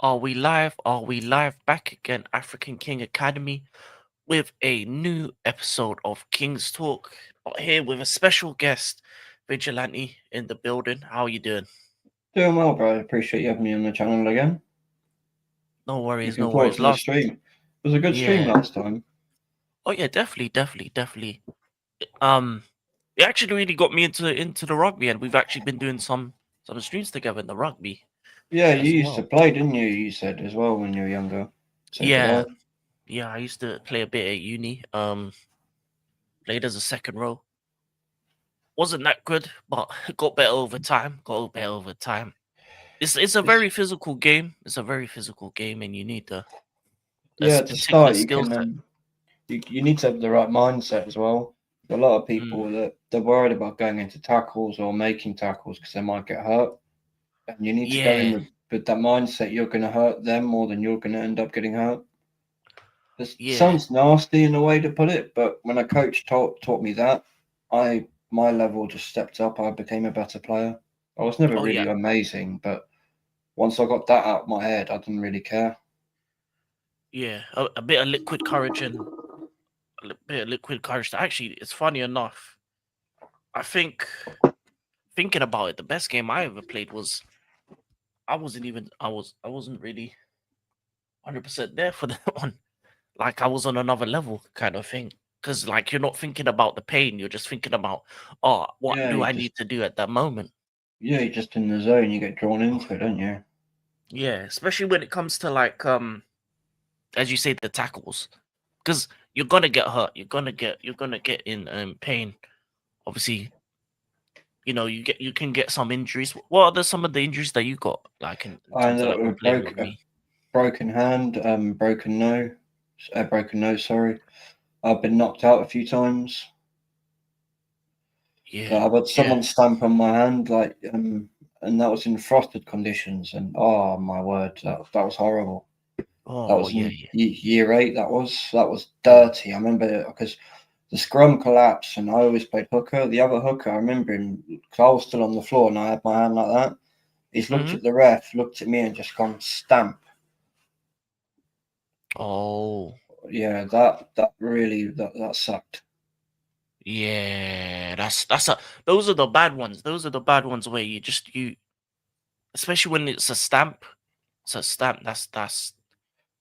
Are we live? Are we live? Back again, African King Academy, with a new episode of King's Talk. Here with a special guest, Vigilante, in the building. How are you doing? Doing well, bro. Appreciate you having me on the channel again. No worries, Looking no forward worries. to the Last, stream. It was a good stream yeah. last time. Oh yeah, definitely. Um, it actually really got me into the rugby, and we've actually been doing some streams together in the rugby Yeah, as you used to well. play, didn't you? You said as well when you were younger. So did I. Yeah, yeah. I used to play a bit at uni. Played as a second row. Wasn't that good, but got better over time. Got better over time. It's a It's, very physical game. It's a very physical game, and you need a yeah, to particular start, you skill can set. you need to have the right mindset as well. A lot of Mm, people that they're worried about going into tackles or making tackles because they might get hurt, and you need to go in yeah, with that mindset. You're going to hurt them more than you're going to end up getting hurt. This yeah. sounds nasty in a way to put it, but when a coach taught me that, my level just stepped up. I became a better player. I was never Oh yeah, really amazing, but once I got that out of my head, I didn't really care. yeah. A bit of liquid courage and bit of liquid courage. Actually, it's funny enough. I think thinking about it, the best game I ever played was I wasn't really 100% there for that one. Like I was on another level kind of thing. Because like you're not thinking about the pain, you're just thinking about, oh, what Yeah, do you I just need to do at that moment? yeah, you're just in the zone. You get drawn into it, don't you? Yeah, especially when it comes to like as you say, the tackles. Because you're gonna get hurt. You're gonna get in pain. Obviously, you can get some injuries. What are some of the injuries that you got, like in I terms of ended up like with when playing with me? broken hand, broken nose. Sorry, I've been knocked out a few times. Yeah, I've had yeah. someone stamp on my hand, and that was in frosted conditions. And oh my word, that was horrible. That Oh was yeah, in yeah. year 8. That was Mm. dirty. I remember because the scrum collapsed, and I always played hooker. The other hooker, I remember him because I was still on the floor, and I had my hand like that. He's looked Hmm. at the ref, looked at me, and just gone stamp. Oh Yeah, that really that sucked. yeah. That's a. Those are the bad ones. Those are the bad ones where you, especially when it's a stamp. It's a stamp. That's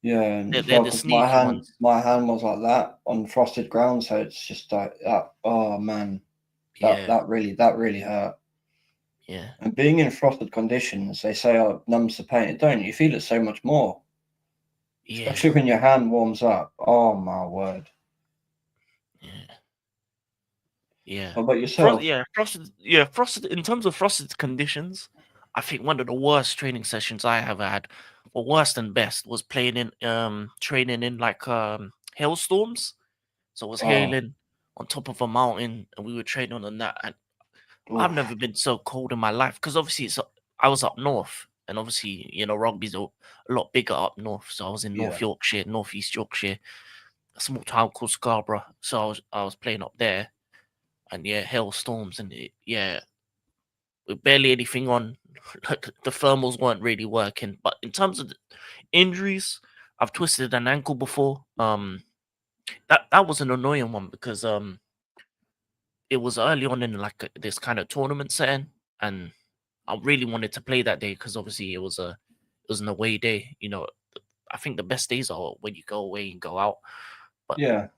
Yeah, and as they're well the because my sneaky hand ones. my hand was like that on frosted ground, so it's just like that. Oh man, that Yeah, that really that really hurt. yeah, And being in frosted conditions, they say, oh, it numbs the pain. It don't. You feel it so much more, yeah, especially when your hand warms up. Oh my word. yeah, yeah. What about yourself? Frosted. In terms of frosted conditions, I think one of the worst training sessions I ever had, or worse than best, was playing in training in like hailstorms. So it was Oh, hailing on top of a mountain, and we were training on that. And I've oof. never been so cold in my life because obviously I was up north, and obviously rugby's a lot bigger up north. So I was in Yeah. North Yorkshire, Northeast Yorkshire, a small town called Scarborough. So I was playing up there, and yeah, hailstorms, and yeah, with barely anything on. Like the thermals weren't really working. But in terms of the injuries, I've twisted an ankle before. That was an annoying one because it was early on in like this kind of tournament setting, and I really wanted to play that day because obviously it was an away day. I think the best days are when you go away and go out. But Yeah.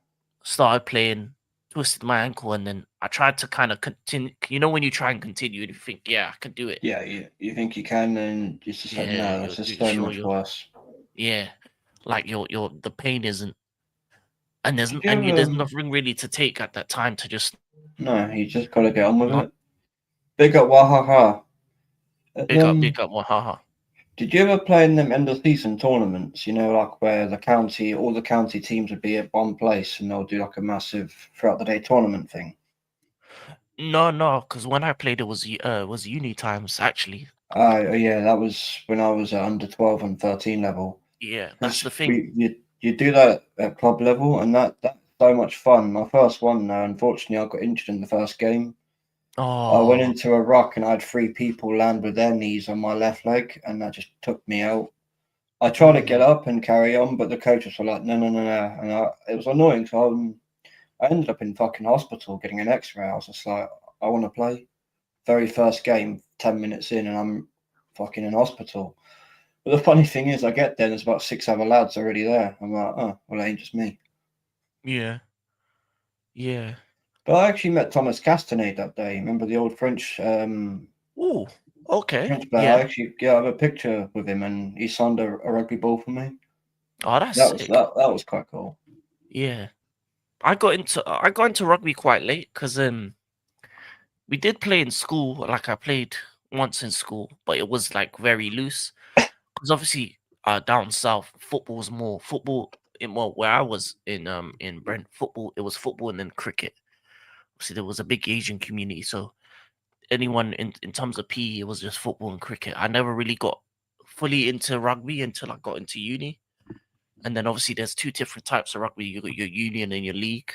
started playing, twisted my ankle, and then I tried to kind of continue. When you try and continue and you think, yeah, I can do it. Yeah. You think you can, and it's just like, Yeah, no, you're, it's just you're so sure much you're. worse. Yeah, like your the pain isn't, and there's Did you and you there's ever? nothing really to take at that time to just No, you just got to get on with not it. Big up Wahaha. And, big up, wahaha. did you ever play in them end of season tournaments? Like where all the county teams would be at one place and they'll do like a massive throughout the day tournament thing. No, no, because when I played, it was uni times actually. Yeah, that was when I was at under 12 and 13 level. Yeah, that's Because the thing. you do that at club level, and that's so much fun. My first one, unfortunately, I got injured in the first game. I went Oh, into a ruck and I had 3 people land with their knees on my left leg, and that just took me out. I tried to get Mm, up and carry on, but the coaches were like, no, no, no, no. And it was annoying. So I ended up in fucking hospital getting an X-ray. I was just like, I want to play. Very first game, 10 minutes in, and I'm fucking in hospital. But the funny thing is, I get there and there's about 6 other lads already there. I'm like, oh, well, it ain't just me. yeah, yeah. But I actually met Thomas Castanet that day. Remember the old Oh, okay. French player? I Yeah. actually have a picture with him, and he signed a rugby ball for me. Oh, that's That was sick. that was quite cool. Yeah. I got into rugby quite late because we did play in school. Like I played once in school, but it was like very loose. Because obviously, down south, football's more football. Well, where I was in Brent, football, it was football and then cricket. See, there was a big Asian community, so anyone in terms of PE, it was just football and cricket. I never really got fully into rugby until I got into uni. And then obviously there's two different types of rugby. You got your union and your league.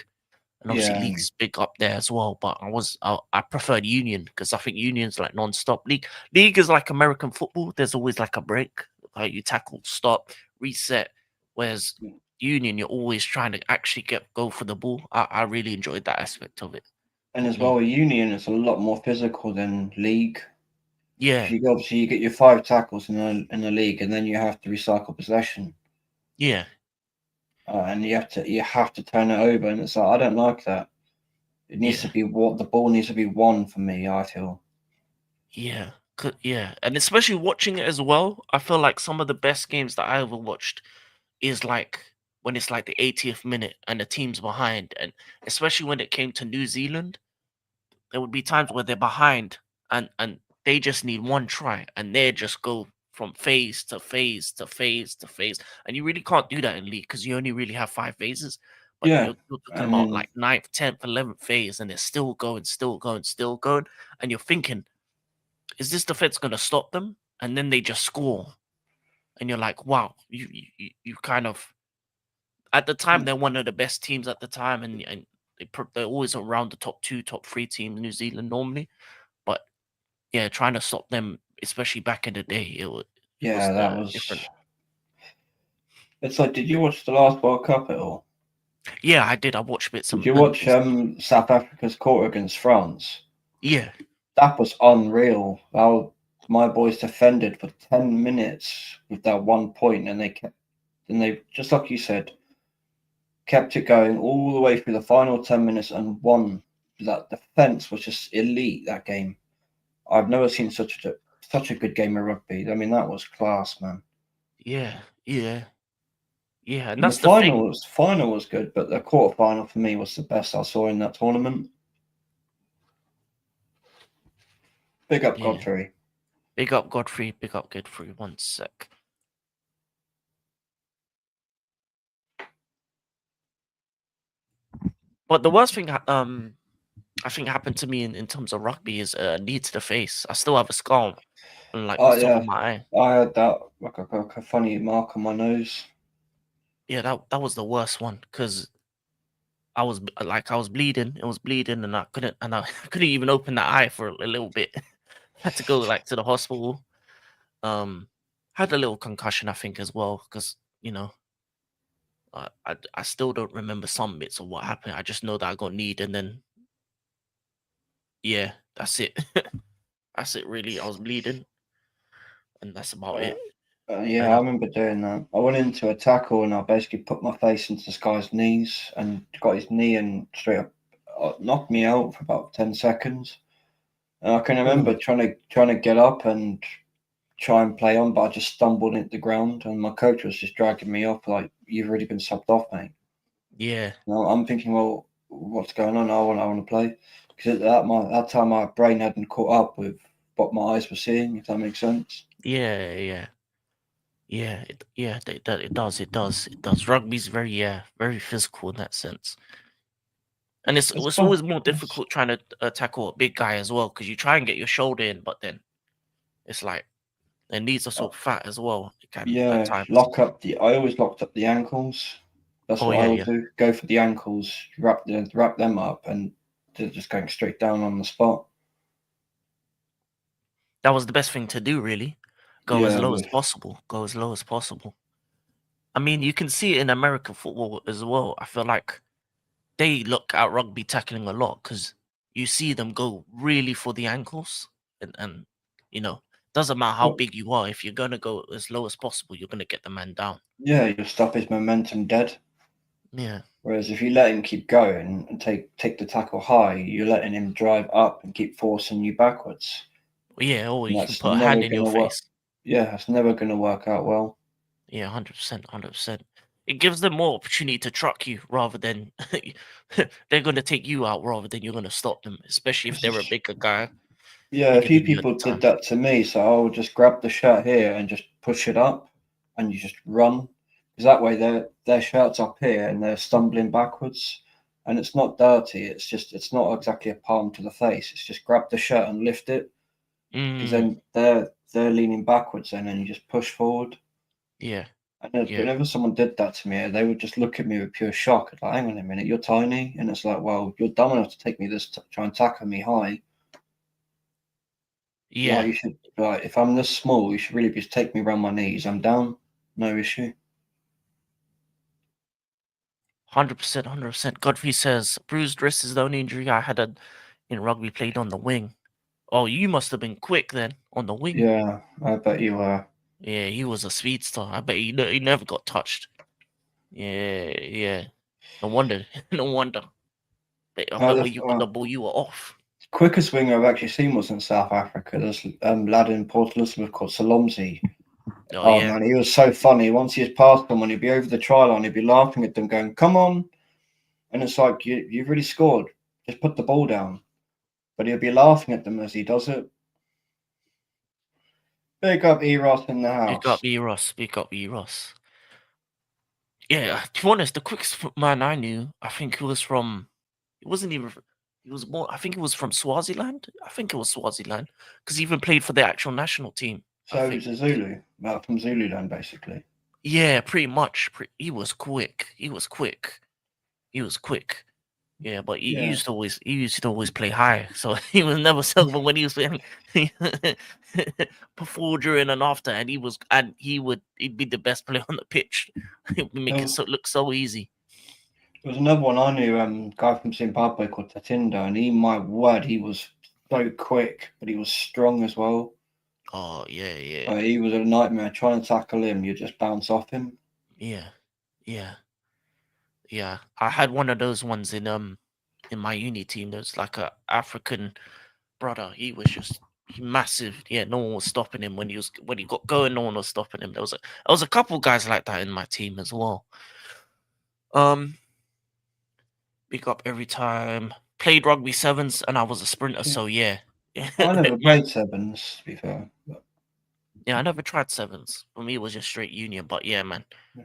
And obviously Yeah, league's big up there as well. But I preferred union because I think union's like non-stop. League is like American football. There's always like a break. Like you tackle, stop, reset. Whereas union, you're always trying to actually go for the ball. I really enjoyed that aspect of it. and as Mm. well, a union is a lot more physical than league. Yeah, Obviously you get your 5 tackles in the league, and then you have to recycle possession, yeah, and you have to turn it over, and it's like I don't like that. It needs to yeah. be what the ball needs to be won for me. I feel. Yeah, yeah, and especially watching it as well, I feel like some of the best games that I ever watched is like when it's like the 80th minute and the team's behind, and especially when it came to New Zealand, there would be times where they're behind and they just need one try and they just go from phase to phase to phase to phase, and you really can't do that in league because you only really have 5 phases. But Yeah, you're talking and about then like ninth, 10th, 11th phase, and they're still going, still going, still going, and you're thinking, is this defense going to stop them? And then they just score, and you're like, wow, you kind of at the time they're one of the best teams at the time, and they're always around the top two, top three teams New Zealand normally. But yeah, trying to stop them, especially back in the day, it was yeah, that different. was. It's like, did you watch the last World Cup at all? Yeah, I did. I watched bits Did and, you and watch pieces. South Africa's quarter against France? Yeah, That was unreal. How my boys defended for 10 minutes with that 1 point, and they just like you said, kept it going all the way through the final 10 minutes and won. That defense was just elite that game. I've never seen such a good game of rugby. I mean, that was class, man. yeah, yeah, yeah, and And the that's the thing. final was good, but the quarter final for me was the best I saw in that tournament. Big up Yeah, Godfrey. big up Godfrey, big up Godfrey. One sec. But the worst thing, I think happened to me in terms of rugby is a knee to the face. I still have a scar on like the Oh top of yeah, my eye. I had that like a funny mark on my nose. Yeah, that was the worst one because I was bleeding. It was bleeding, and I couldn't even open that eye for a little bit. Had to go like to the hospital. Had a little concussion, I think, as well, because I still don't remember some bits of what happened. I just know that I got kneed, and then yeah, that's it. That's it, really. I was bleeding, and that's about Uh, it. yeah, And I remember doing that. I went into a tackle and I basically put my face into this guy's knees and got his knee and straight up knocked me out for about 10 seconds. And I can remember Ooh, trying to get up and try and play on, but I just stumbled into the ground and my coach was just dragging me off like you've already been subbed off, mate. yeah, Now I'm thinking, well, what's going on? I want to play because at that time my brain hadn't caught up with what my eyes were seeing. If that makes sense. yeah, yeah. Yeah, it does. Rugby's very, yeah, very physical in that sense, and it's It's it's fun. always more difficult trying to tackle a big guy as well because you try and get your shoulder in, but then it's like their knees are so fat as well. It can at Yeah, times. lock up the. I always locked up the ankles. That's Oh what I yeah, would yeah, do. Go for the ankles, wrap them up, and they're just going straight down on the spot. that was the best thing to do, really, Go as Yeah, low as with possible. Go as low as possible. I mean, you can see it in American football as well. I feel like they look at rugby tackling a lot because you see them go really for the ankles, and you know, doesn't matter how what? big you are. If you're gonna go as low as possible, you're gonna get the man down. Yeah, you'll stop his momentum dead. Yeah, Whereas if you let him keep going and take the tackle high, you're letting him drive up and keep forcing you backwards, yeah. Or and you can that's put a never hand in your gonna work. face. Yeah, that's never gonna work out well. Yeah, 100%, 100%. It gives them more opportunity to truck you rather than they're gonna take you out rather than you're gonna stop them, especially if It's they're a just bigger guy. Yeah, They're a few giving you a people did time. that to me, so I'll just grab the shirt here and just push it up, and you just run, because that way their shirt's up here and they're stumbling backwards, and it's not dirty. It's not exactly a palm to the face. It's just grab the shirt and lift it, because Mm, then they're leaning backwards, and then you just push forward. yeah, And then yeah, whenever someone did that to me, they would just look at me with pure shock. Like, hang on a minute, you're tiny, and it's like, well, you're dumb enough to take me this, try and tackle me high. Like yeah. you should, like if I'm this small, you should really just take me around my knees. I'm down, no issue. 100%, 100%. Godfrey says, bruised wrist is the only injury I had in rugby played on the wing. Oh, you must have been quick then on the wing. Yeah, I bet you were. Yeah, he was a speedster. I bet he never got touched. Yeah, yeah. No wonder. No wonder. I bet when you got the ball, you were off. Quickest winger I've actually seen was in South Africa. There's lad in Port Elizabeth called Salomzi. Oh, Oh yeah. man, he was so funny. Once he was past someone, he'd be over the try line, he'd be laughing at them, going, "Come on!" And it's like you've really scored. Just put the ball down. But he'll be laughing at them as he does it. Big up Eros in the Speak up, house. Eros. Speak up, Eros. Yeah, to be honest, the quickest man I knew, I think he was from. It wasn't even. He was more. I think it was from Swaziland. I think it was Swaziland because he even played for the actual national team. I So think. he's a Zulu, well, from Zululand basically. Yeah, pretty much. He was quick. He was quick. He was quick. Yeah, but Yeah. he used to always play high, so he was never selling when he was playing before, during, and after, and he'd be the best player on the pitch. He'd make it There so look so easy. was another one I knew, guy from Zimbabwe called Tatinda, and my word, he was so quick, but he was strong as well. Oh yeah, yeah, He was a nightmare. Trying to tackle him, you just bounce off him. yeah, yeah, yeah. I had one of those ones in my uni team. There's like a African brother. He was just massive. Yeah, no one was stopping him when he got going. No one was stopping him. There was a couple guys like that in my team as well. Um, Pick up every time. Played rugby sevens, and I was a sprinter. Yeah. So yeah, I never yeah, played sevens, to be fair. But, yeah. I never tried sevens. For me, it was just straight union. But yeah, man. yeah.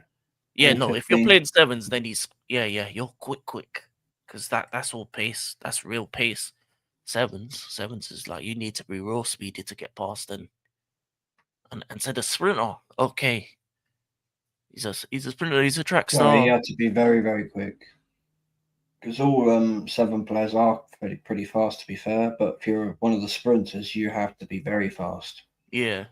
Yeah, All no. If you're 15. playing sevens, then yeah. You're quick, because that's all pace. That's real pace. Sevens is like you need to be real speedy to get past, and so the sprinter. Okay, he's a sprinter. He's a track Well, he star. had to be very, very quick. Because all seven players are pretty fast, to be fair. But if you're one of the sprinters, you have to be very fast. Yeah.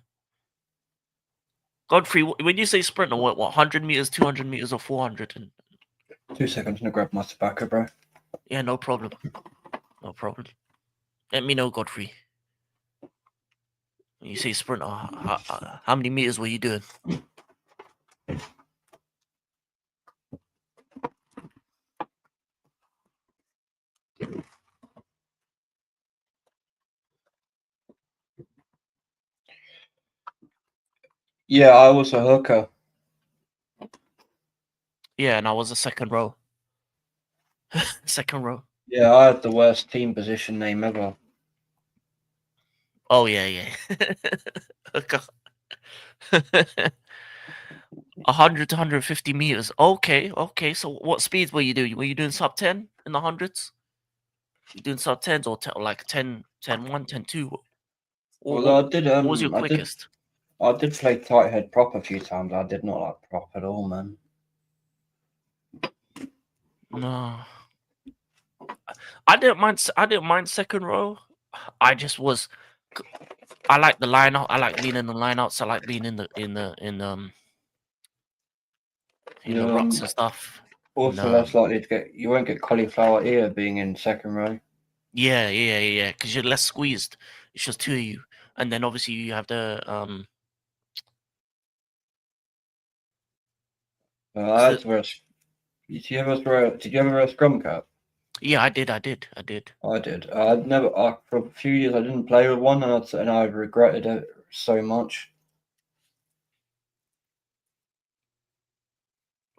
Godfrey, when you say sprinter, what 100 meters, 200 meters, or 400? And 2 seconds, I'm gonna grab my tobacco, bro. yeah, no problem. No problem. Let me know, Godfrey. When you say sprinter, how many meters were you doing? Yeah, I was a hooker. Yeah, and I was a second row. Second row. Yeah, I had the worst team position name ever. Oh yeah, yeah. 100 to 150 meters. Okay, okay. So what speeds were you doing? Were you doing sub 10 in the hundreds? You doing sub 10s or like 10, 10, 1, 10, 2? Or Although what was your quickest? I did play tight head prop a few times. I did not like prop at all, man. No. I didn't mind second row. I just was I like the line out. I like being in the line outs. I like being in the You're rucks and stuff. also No, less likely to get. You won't get cauliflower ear being in second row. yeah. Because you're less squeezed. It's just two of you, and then obviously you have the I Is had it? to wear. Did you ever wear? Did you ever wear a scrum cap? Yeah, I did. I did. I'd never. For a few years, I didn't play with one, and I regretted it so much.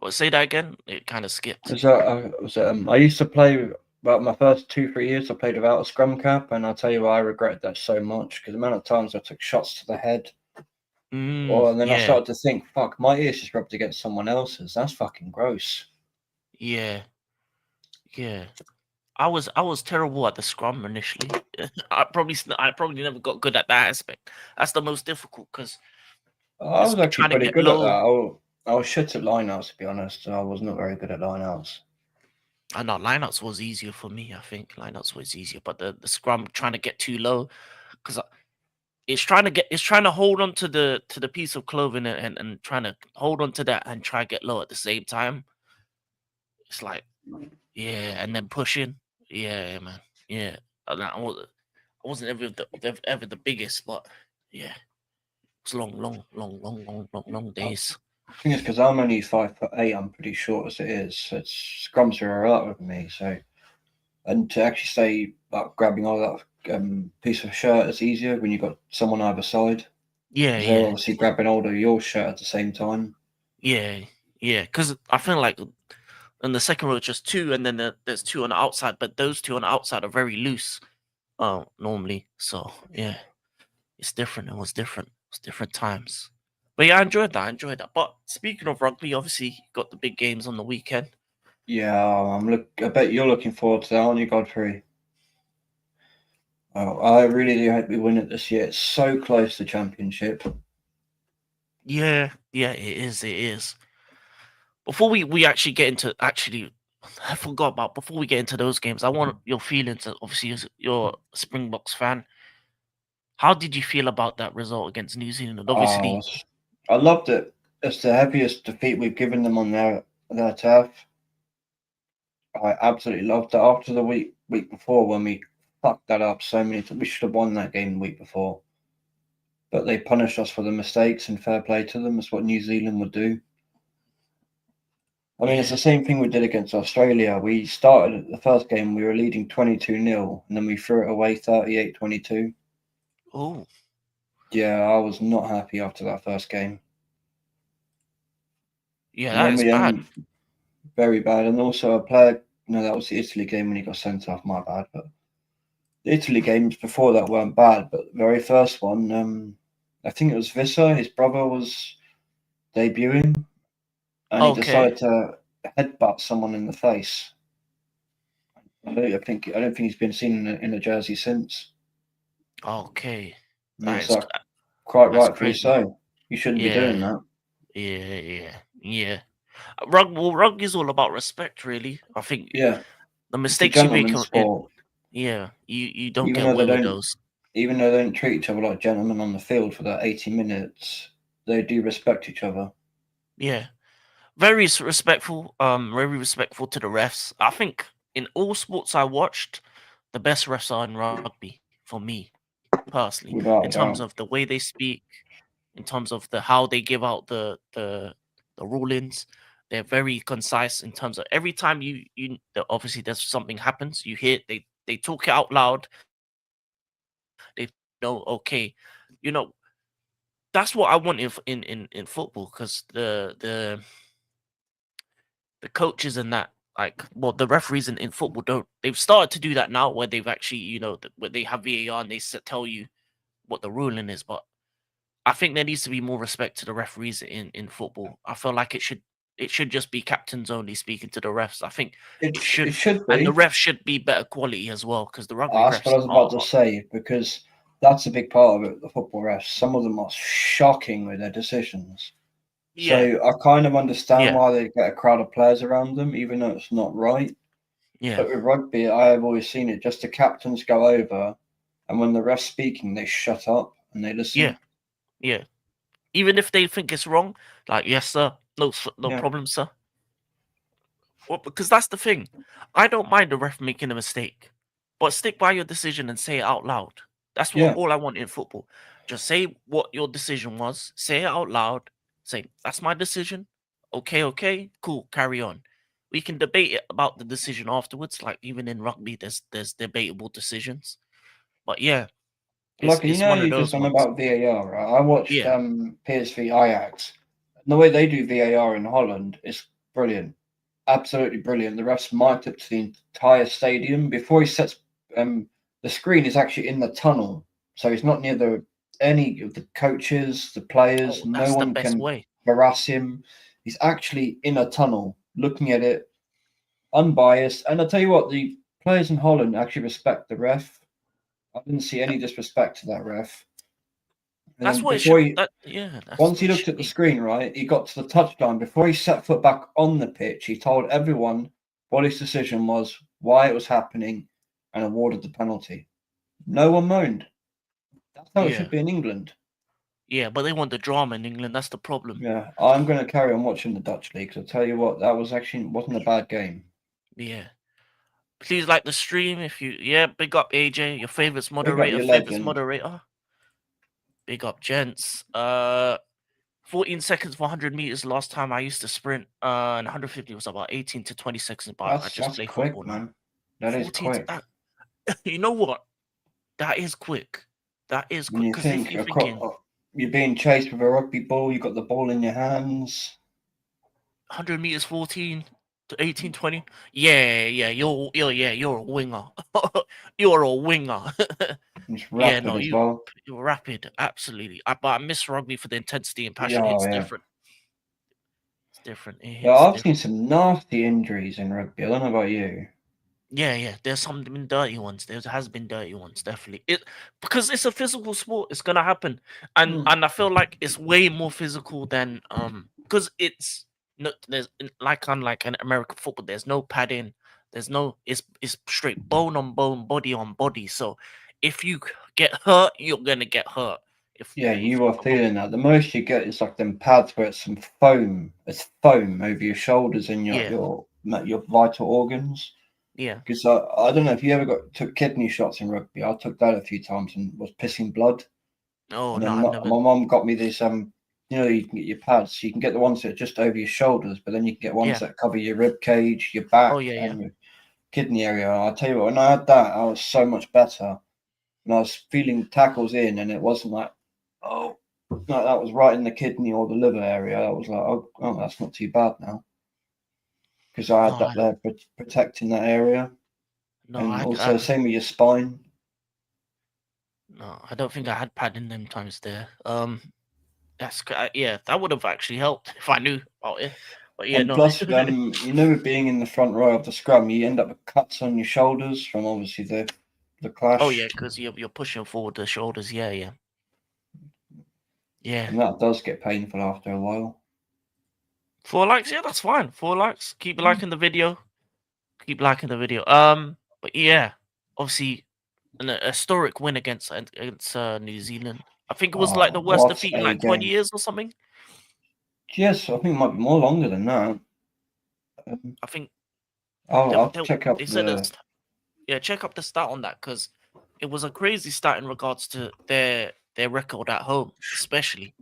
Well, say that again. It kind of skipped. I used to play about my first 2 3 years. I played without a scrum cap, and I'll tell you why I regretted that so much because the amount of times I took shots to the head, and then I Yeah, started to think, "Fuck, my ears just rubbed against someone else's. That's fucking gross." yeah, yeah. I was terrible at the scrum initially. I probably never got good at that aspect. That's the most difficult because I was just actually trying to pretty get good at that. low. I was shit at lineouts, to be honest. I was not very good at lineouts. I know lineouts was easier for me. I think lineouts was easier, but the scrum trying to get too low because it's trying to hold on to the piece of clothing and trying to hold on to that and try to get low at the same time. It's like yeah, and then pushing. Yeah, man. Yeah, I wasn't ever the biggest, but yeah, it's long days. I think it's because I'm only 5'8". I'm pretty short as it is. It's scrums are a lot with me. So, and to actually say about grabbing all that piece of shirt is easier when you've got someone either side. Yeah, Because they're yeah, obviously grabbing hold of your shirt at the same time. yeah, yeah. Because I feel like in the second row, it's just two, and then there's two on the outside, but those two on the outside are very loose. Normally, so yeah, it's different. It was different. It's different times. But yeah, I enjoyed that. I enjoyed that. But speaking of rugby, obviously you got the big games on the weekend. Yeah, I bet you're looking forward to that, aren't you, Godfrey? Oh, I really do hope we win it this year. It's so close to championship. Yeah, it is. It is. Before we actually get into actually, I forgot about before we get into those games. I want your feelings. Obviously, as you're a Springboks fan, how did you feel about that result against New Zealand? Oh, Obviously, I loved it. It's the heaviest defeat we've given them on their turf. I absolutely loved it. After the week before when we fucked that up so many times, we should have won that game the week before. But they punished us for the mistakes, and fair play to them. It's what New Zealand would do. I mean, it's yeah. the same thing we did against Australia. We started the first game, we were leading 22-0, and then we threw it away 38-22. Oh, Yeah, I was not happy after that first game. yeah, And that then is we bad. very bad. And also a player, no, that was the Italy game when he got sent off, my bad. But the Italy games before that weren't bad, but the very first one, I think it was Visser, his brother was debuting, and he Okay, decided to headbutt someone in the face. I don't think he's been seen in a jersey since. okay. And That it's is like quite that's rightfully crazy. so. You shouldn't be doing Yeah, that. yeah. Rugby is all about respect, really. I think Yeah, the it's a mistakes you make gentleman's are in sport. yeah, you don't Even get though they away with don't, those. even though they don't treat each other like gentlemen on the field for that 80 minutes, they do respect each other. Yeah, very respectful to the refs. I think in all sports I watched, the best refs are in rugby for me personally. In Without a terms doubt. of the way they speak, in terms of the how they give out the rulings, they're very concise. In terms of every time obviously there's something happens, you hear they talk it out loud. They know okay, you know that's what I want in football because the coaches and that the referees in football don't they've started to do that now where they've actually where they have VAR and tell you what the ruling is, but I think there needs to be more respect to the referees in football. I feel like it should just be captains only speaking to the refs. I think it It should, should and the be. refs should be better quality as well because the rugby That's what refs I was about to say because that's a big part of it. The football refs, some of them are shocking with their decisions. So yeah, I kind of understand yeah, why they get a crowd of players around them, even though it's not right. yeah, But with rugby, I have always seen it. Just the captains go over, and when the ref's speaking, they shut up, and they listen. Yeah, yeah. Even if they think it's wrong, like, yes, sir, no Yeah. problem, sir. Well, because that's the thing. I don't mind the ref making a mistake, but stick by your decision and say it out loud. That's what Yeah. all I want in football. Just say what your decision was. Say it out loud. Say that's my decision. Okay, cool. Carry on. We can debate it about the decision afterwards. Like even in rugby, there's debatable decisions. But yeah, Like, you it's know, one of you just those on ones. about VAR, right? I watched Yeah. PSV Ajax. And the way they do VAR in Holland is brilliant. Absolutely brilliant. The refs mic up to the entire stadium before he sets. The screen is actually in the tunnel, so he's not near any of the coaches, the players. Oh, No that's the one best can way. harass him. He's actually in a tunnel, looking at it, unbiased. And I tell you what, the players in Holland actually respect the ref. I didn't see any disrespect to that ref. And That's then what it before should. he, Yeah, that's once what he it looked should at the be. screen, right, he got to the touchline. Before he set foot back on the pitch, he told everyone what his decision was, why it was happening, and awarded the penalty. No one moaned. That's how it Yeah. should be in England. Yeah, but they want the drama in England. That's the problem. Yeah, I'm going to carry on watching the Dutch league. 'Cause I tell you what, that was actually wasn't a bad game. Yeah. Please like the stream if you. Yeah, big up AJ, your favorites Big up moderator. your Favorites legend. moderator. Big up gents. 14 seconds for 100 meters. Last time I used to sprint. And 150 was about 18 to 20 seconds. But I just That's play quick, football now. man. That is 14. quick. That, you know what? That is quick. That is When quick. you Because if think you're thinking you're being chased with a rugby ball, you got the ball in your hands. 100 meters, 14 to 18, 20. Yeah, you're a winger. You're a winger. It's Yeah, rapid no, as well. you're rapid, absolutely. But I miss rugby for the intensity and passion. Yeah, Hits yeah. different. It's different. It Yeah, hits I've seen different. some nasty injuries in rugby. I don't know about you. Yeah. There's some been dirty ones. There has been dirty ones, definitely. It because it's a physical sport. It's gonna happen, and Mm. and I feel like it's way more physical than because it's no there's like unlike an American football. There's no padding. There's no it's straight bone on bone, body on body. So if you get hurt, you're gonna get hurt. Yeah, If you are feeling that. The most you get is like them pads where it's some foam. It's foam over your shoulders and yeah your vital organs. yeah. Because I don't know if you ever took kidney shots in rugby. I took that a few times and was pissing blood. Oh And no, then I've my, never. my mum got me this you know, you can get your pads. You can get the ones that are just over your shoulders, but then you can get ones Yeah. that cover your rib cage, your Oh back, yeah. and your kidney area. I tell you what, when I had that, I was so much better. And I was feeling tackles in, and it wasn't like, oh, no, that was right in the kidney or the liver area. I was like, oh, that's not too bad now, because I No, had that there protecting that area, no, and also same with your spine. no, I don't think I had padding them times there. Yeah, that would have actually helped if I knew about it. But yeah, And no. plus, you know, being in the front row of the scrum, you end up with cuts on your shoulders from obviously the Oh yeah, clash, because you're pushing forward the shoulders. Yeah. and that does get painful after a while. 4 likes, yeah, that's fine. 4 likes. Keep liking the video. Keep liking the video. But yeah, obviously an historic win against New Zealand. I think it was like the Oh, worst what defeat in a like 20 game! years or something. Yes, I think it might be more longer than that. Um, I think I'll check they up said the. yeah, check up the stat on that because it was a crazy stat in regards to their record at home, especially.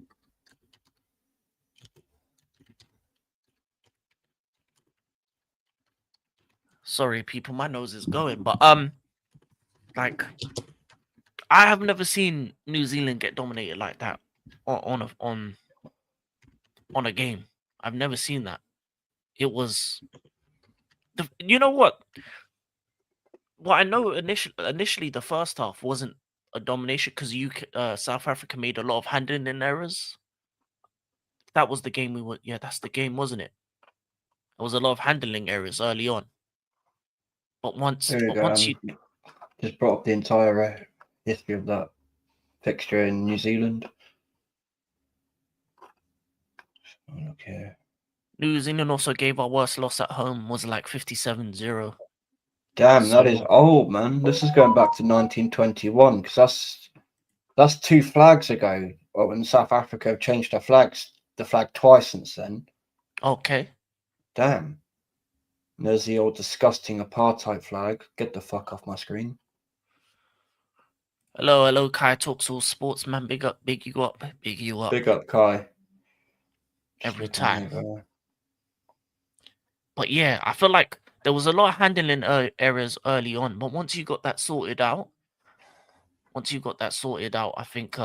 Sorry, people, my nose is going, but like I have never seen New Zealand get dominated like that on a game. I've never seen that. It was you know what? Well, I know initially the first half wasn't a domination because South Africa made a lot of handling errors. That was the game we were. Yeah, that's the game, wasn't it? There was a lot of handling errors early on. There we But go. once you Just brought up the entire history of that fixture in New Zealand. Okay. New Zealand also gave our worst loss at home was like 57-0. Damn, that is So old, man. This is going back to 1921 because That's 2 flags ago. Well, when South Africa have changed the flag twice since then. Okay. Damn. And there's the old disgusting apartheid flag. Get the fuck off my screen. Hello, Kai Talks All Sports, man. Big up, big you up, big you up Big up, Kai. Just every looking time. over. But yeah, I feel like there was a lot of handling errors early on, but once you got that sorted out, I think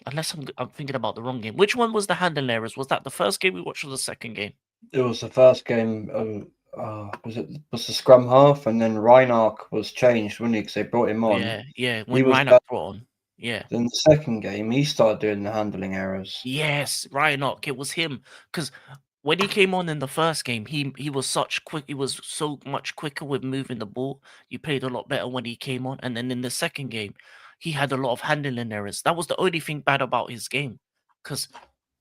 unless I'm thinking about the wrong game. Which one was the handling errors? Was that the first game we watched or the second game? It was the first game. Was the scrum half, and then Reinark was changed, wasn't he? Because they brought him on. Yeah. He When was Reinhardt better. brought on, yeah. Then the second game, he started doing the handling errors. Yes, Reinhardt. It was him because when he came on in the first game, he was such quick. He was so much quicker with moving the ball. You played a lot better when he came on, and then in the second game, he had a lot of handling errors. That was the only thing bad about his game, because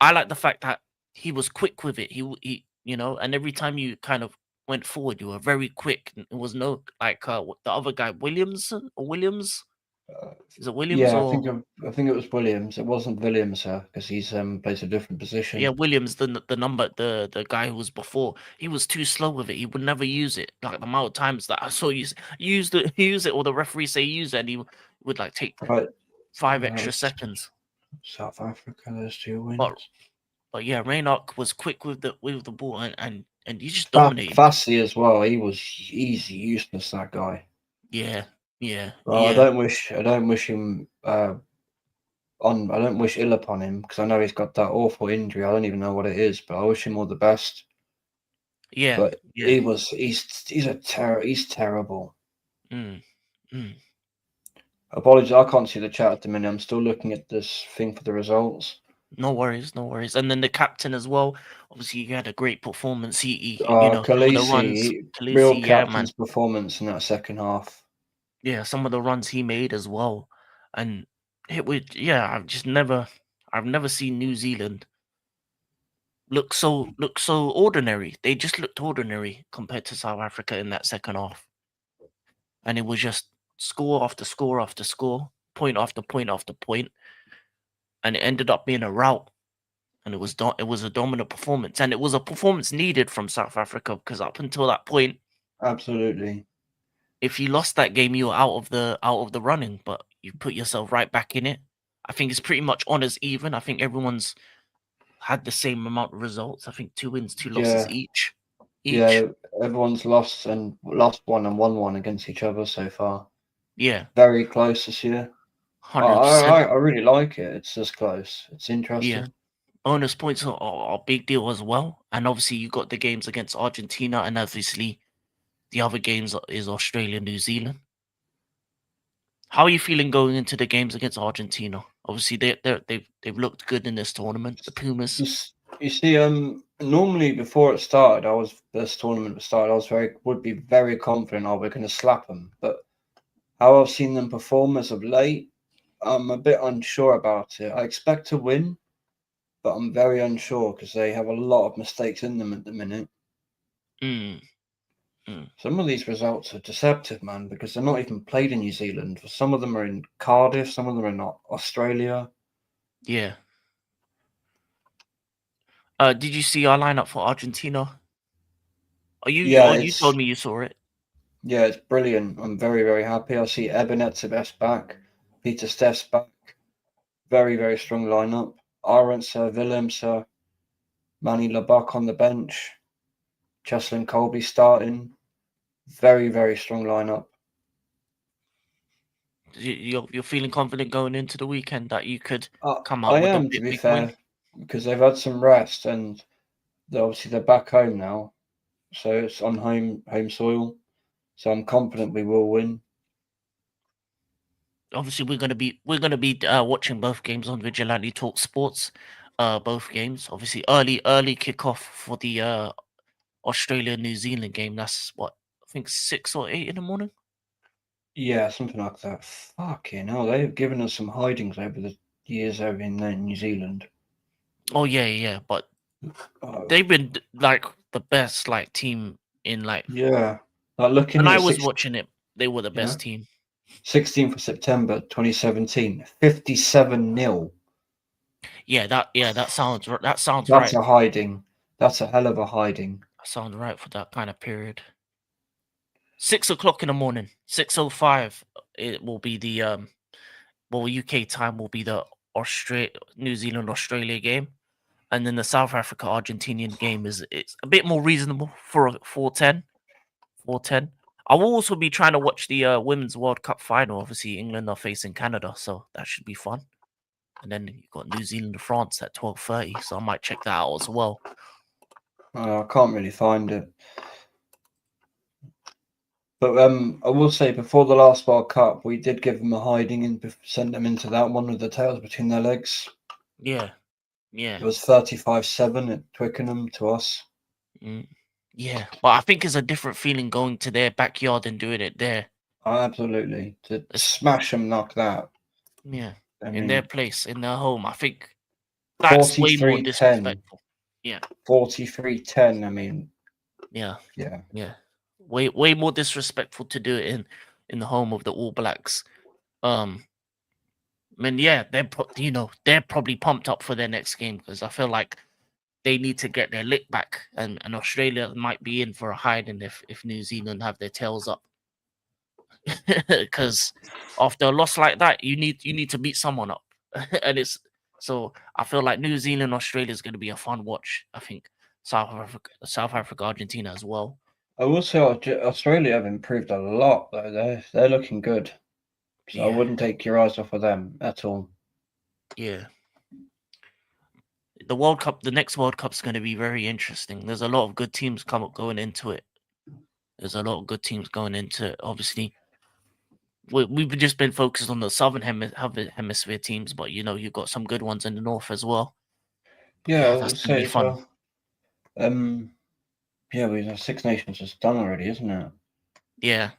I like the fact that he was quick with it. He and every time you kind of went forward, you were very quick. It was no like the other guy, Williams. Uh, Is it Williams yeah, or I think it was Williams. It wasn't Williams, sir, because he's plays a different yeah, position. Williams, the number, the guy who was before, he was too slow with it. He would never use it. Like the amount of times that I saw you use the use it, or the referee say use it, and he would like take Right, 5 that extra was seconds. South Africa. There's 2 wins. But but yeah, Reinhardt was quick with the ball, and he just dominated. Fassi as well. He was easy useless. That guy. Yeah, yeah, Well, yeah, I don't wish him on. I don't wish ill upon him because I know he's got that awful injury. I don't even know what it is, but I wish him all the best. yeah, But yeah. he's terrible. Mm, mm. Apologies, I can't see the chat at the minute. I'm still looking at this thing for the results. No worries, no worries. And then the captain as well. Obviously, he had a great performance. Some of the runs, Real Khaleesi, yeah, man. captain's performance in that second half. Yeah, some of the runs he made as well, and it would I've never seen New Zealand look so ordinary. They just looked ordinary compared to South Africa in that second half, and it was just score after score after score, point after point after point, and it ended up being a rout. And it was a dominant performance, and it was a performance needed from South Africa because up until that point, Absolutely. if you lost that game, you were out of the running, but you put yourself right back in it. I think it's pretty much on as even. I think everyone's had the same amount of results. I think 2 wins, 2 losses Yeah, each. Each. yeah. Everyone's lost one and won one against each other so far. Yeah, Very close this year. 100%. I really like it. It's just close. It's Yeah. interesting. Bonus points are a big deal as well. And obviously you got the games against Argentina, and obviously the other games is Australia, New Zealand. How are you feeling going into the games against Argentina? Obviously they've looked good in this tournament, the Pumas. You see, normally before it started, this tournament started. I would be very confident. Oh, we're going to slap them. But how I've seen them perform as of late, I'm a bit unsure about it. I expect to win, but I'm very unsure because they have a lot of mistakes in them at the minute. Mm, mm. Some of these results are deceptive, man, because they're not even played in New Zealand. Some of them are in Cardiff, some of them are not Australia. Yeah. Did you see our lineup for Argentina? Yeah, You told me you saw it. it's brilliant. I'm very, very happy. I see Ebenet's back, Peter Steph's back. Very, very strong lineup. Arendse, Willems, Manny Labak on the bench. Cheslin Colby starting. Very, very strong lineup. You're feeling confident going into the weekend that you could come out I with a am, to be big win? fair, because they've had some rest and they're back home now. So it's on home soil. So I'm confident we will win. Obviously, we're gonna be watching both games on Vigilante Talk Sports. Both games. Obviously, early kickoff for the Australia New Zealand game. That's what I think 6 or 8 in the morning. Yeah, something like that. Fucking hell, they've given us some hidings over the years over in New Zealand. Oh yeah. But Oh, they've been like the best like team in like yeah. Like looking when at I the was six, watching it, they were the yeah. best team. 16th of September 2017, 57-0. Yeah, that sounds That's right. a hiding. That's a hell of a hiding. That sounds right for that kind of period. 6 o'clock in the morning, 6:05. It will be the UK time will be the New Zealand Australia game, and then the South Africa Argentinian game it's a bit more reasonable for a 4:10. 4:10. I will also be trying to watch the Women's World Cup final. Obviously, England are facing Canada, so that should be fun. And then you've got New Zealand and France at 12:30, so I might check that out as well. I can't really find it. But I will say, before the last World Cup, we did give them a hiding and sent them into that one with the tails between their legs. Yeah, yeah. It was 35-7 at Twickenham to us. Yeah, but I think it's a different feeling going to their backyard and doing it there. Oh, absolutely. To smash them like that. Yeah, I in their mean, place, in their home. I think that's way more 43-10. disrespectful. Yeah, 43-10. I mean, yeah, yeah. yeah. Way more disrespectful to do it in the home of the All Blacks. I mean, yeah, they're probably pumped up for their next game because I feel like they need to get their lick back, and Australia might be in for a hiding if New Zealand have their tails up. Because after a loss like that, you need to beat someone up, and it's so I feel like New Zealand Australia is going to be a fun watch. I think South Africa, Argentina as well. I will say Australia have improved a lot, though. They're looking good. So I Yeah, wouldn't take your eyes off of them at all. yeah. The World Cup, the next World Cup is going to be very interesting. There's a lot of good teams going into it. There's a lot of good teams going into it. Obviously, we've just been focused on the southern hemisphere teams, but you've got some good ones in the north as well. Yeah, Yeah, I that's would going to say be as fun. well. Yeah, the Six Nations is done already, isn't it? Yeah.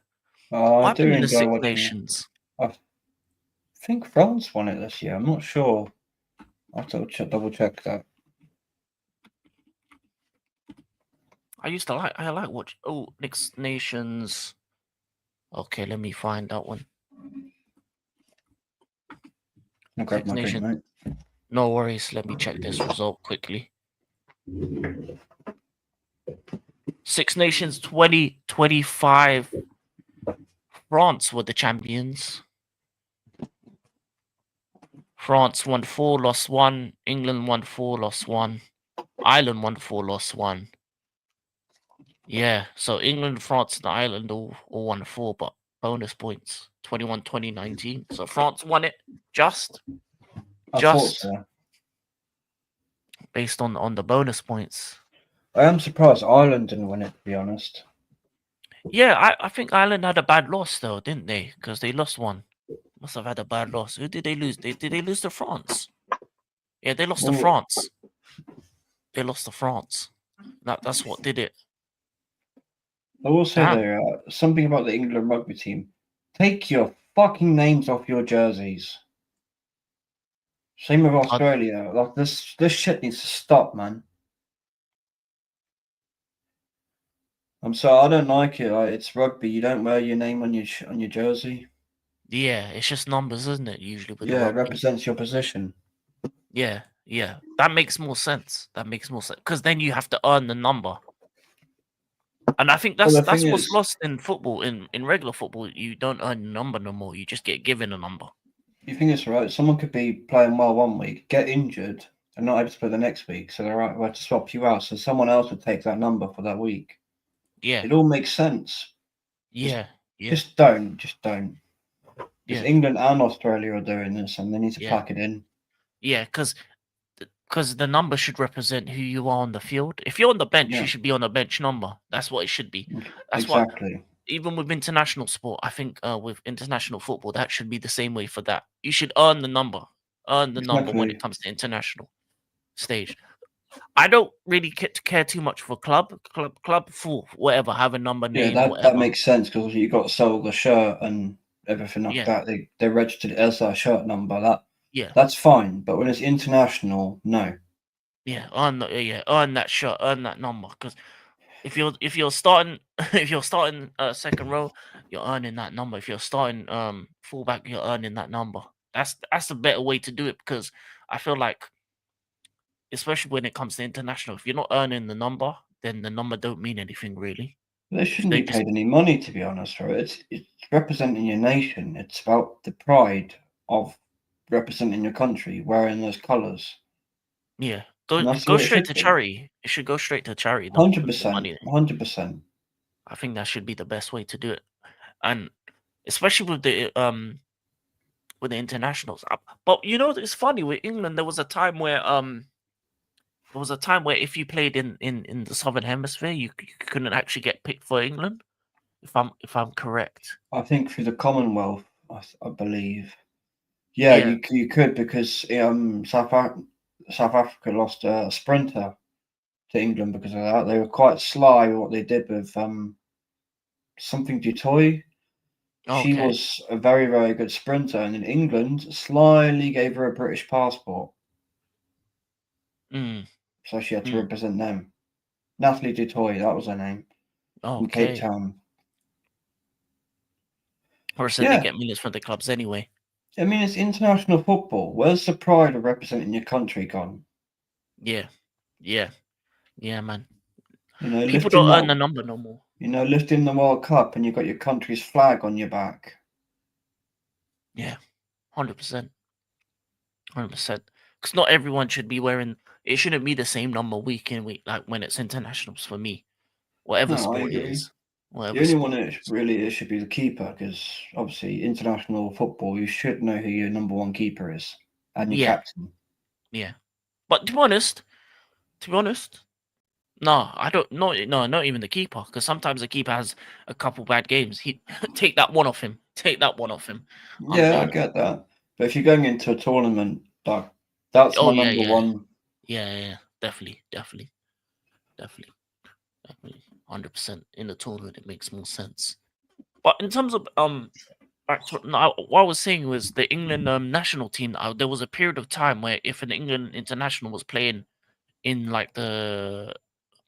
I What do happened in the enjoy Six watching it. Nations? I think France won it this year. I'm not sure. I'll have to double check that. I like watch. Oh, Six Nations. Okay, let me find that one. I'll grab Six my drink, Nations. mate. No worries. Let me check this result quickly. Six Nations 2025. France were the champions. France won 4, lost 1. England won 4, lost 1. Ireland won 4, lost 1. Yeah, so England, France, and Ireland all won 4, but bonus points 21-2019. So France won it just I thought so. based on the bonus points. I am surprised Ireland didn't win it, to be honest. Yeah, I think Ireland had a bad loss though, didn't they? Because they lost one. Must have had a bad loss. Who did they lose? Did they lose to France? Yeah, they lost to Well, France. They lost to France. That's what did it. I will say Damn. there something about the England rugby team. Take your fucking names off your jerseys. Same with Australia. Like this shit needs to stop, man. I'm sorry, I don't like it. Like, it's rugby. You don't wear your name on your jersey. Yeah, it's just numbers, isn't it? Usually with the Yeah, it rugby. represents your position. Yeah, yeah. That makes more sense. That makes more sense. Because then you have to earn the number. And I think Well, the that's thing what's is, lost in football. In regular football, you don't earn a number no more. You just get given a number. you think it's right. Someone could be playing well one week, get injured, and not able to play the next week. So they're right, we have to swap you out. So someone else would take that number for that week. Yeah, It all makes sense. yeah, yeah, Just don't. Because yeah, England and Australia are doing this, and they need to yeah, pack it in. yeah. Because the number should represent who you are on the field. If you're on the bench, you Yeah, should be on a bench number. That's what it should be. That's what exactly. even with international sport, I think with international football, that should be the same way for that. You should earn the number. Earn the number when it Exactly. comes to international stage. I don't really care too much for club for whatever, have a number Yeah, name, that whatever. makes sense because you got to sell the shirt and everything like Yeah, that. They registered it as that shirt number. yeah, That's fine, but when it's international, no. yeah. Earn that shirt, earn that number. Because if you're starting if you're starting second row, you're earning that number. If you're starting fullback, you're earning that number. That's a better way to do it because I feel like, especially when it comes to international, if you're not earning the number, then the number don't mean anything really. They If shouldn't they be just paid any money, to be honest, right? It's representing your nation. It's about the pride of representing your country, wearing those colours, yeah and that's the go way it straight should to be. charity. It should go straight to charity. Hundred The percent, money. 100%. I think that should be the best way to do it, and especially with the internationals. But you know, it's funny with England. There was a time where if you played in the southern hemisphere, you couldn't actually get picked for England. If I'm correct. I think through the Commonwealth, I believe. Yeah, Yeah. you could because South Africa lost a sprinter to England because of that. They were quite sly with what they did with something Dutoy. She Okay. was a very, very good sprinter, and in England, slyly gave her a British passport, Mm, so she had to mm. represent them. Natalie Dutoy, that was her name, from Cape Okay. Town. Or so they Yeah, get millions from the clubs anyway. I mean, it's international football. Where's the pride of representing your country gone? Yeah. Yeah. Yeah, man. You know, People lifting don't earn that, the number no more. lifting the World Cup, and you've got your country's flag on your back. Yeah. 100%. 100%. Because not everyone should be wearing. It shouldn't be the same number week in week, like when it's internationals for me. Whatever No, I sport it agree. is. The Whatever only sport one it that is. really it should be the keeper, because obviously international football, you should know who your number one keeper is and your Yeah. captain. Yeah. But to be honest, no, I don't. No, not even the keeper. Because sometimes the keeper has a couple bad games. He take that one off him. Take that one off him. Yeah, I You know. get that. But if you're going into a tournament, like that's Oh my yeah, number yeah, one. yeah, yeah. Definitely, definitely, definitely, definitely. 100% in the tournament, it makes more sense. But in terms of back to no, what I was saying was the England national team. There was a period of time where if an England international was playing in like the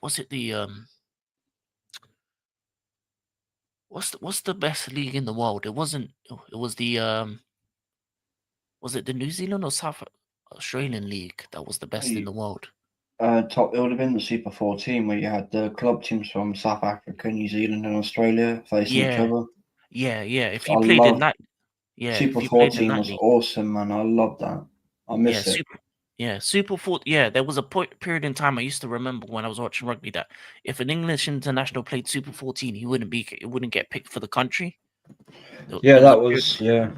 was it the what's the best league in the world? It wasn't. It was the was it the New Zealand or South Australian league that was the best in You- the world? Top, it would have been the Super 14 where you had the club teams from South Africa, New Zealand, and Australia facing each Yeah, other. yeah, yeah. If I you played in love that, yeah, Super if you played in 14 that was league, awesome, man. I love that. I yeah, miss it. Super Four. Yeah, there was a period in time I used to remember when I was watching rugby that if an English international played Super 14, he wouldn't get picked for the country. Yeah, There was a that period. was yeah.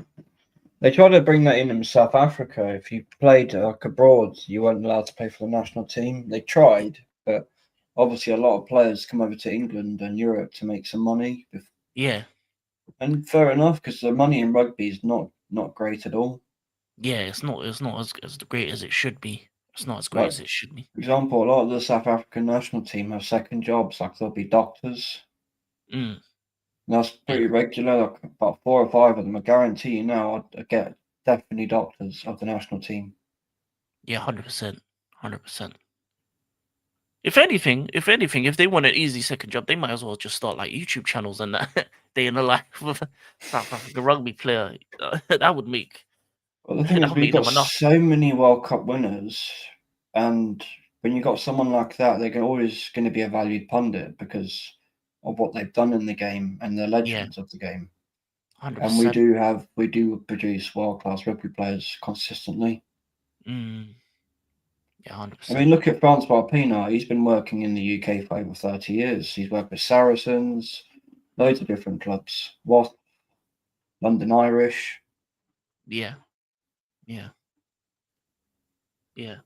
They tried to bring that in South Africa. If you played like abroad, you weren't allowed to play for the national team. They tried, but obviously a lot of players come over to England and Europe to make some money. Yeah, And fair enough, because the money in rugby is not great at all. yeah. It's not as great as it should be. It's not as great Like as it should be. for example, a lot of the South African national team have second jobs, like they'll be doctors. Mm, And that's yeah, pretty regular. Like about 4 or 5 of them. I guarantee you now, I get definitely doctors of the national team. yeah. 100%, 100%. If anything, if they want an easy second job, they might as well just start like YouTube channels and that day in the life of a South African rugby player. That would make But the thing that is, would we've make got them enough. so many World Cup winners, and when you got someone like that, they're always going to be a valued pundit because of what they've done in the game and they're Yeah, legends of the game. hundred And we percent. do produce world class rugby players consistently. Mm, yeah, hundred I mean, percent. look at France Barpina. He's been working in the UK for over 30 years. He's worked with Saracens, loads of different clubs. Wasp, London Irish. Yeah, yeah, yeah.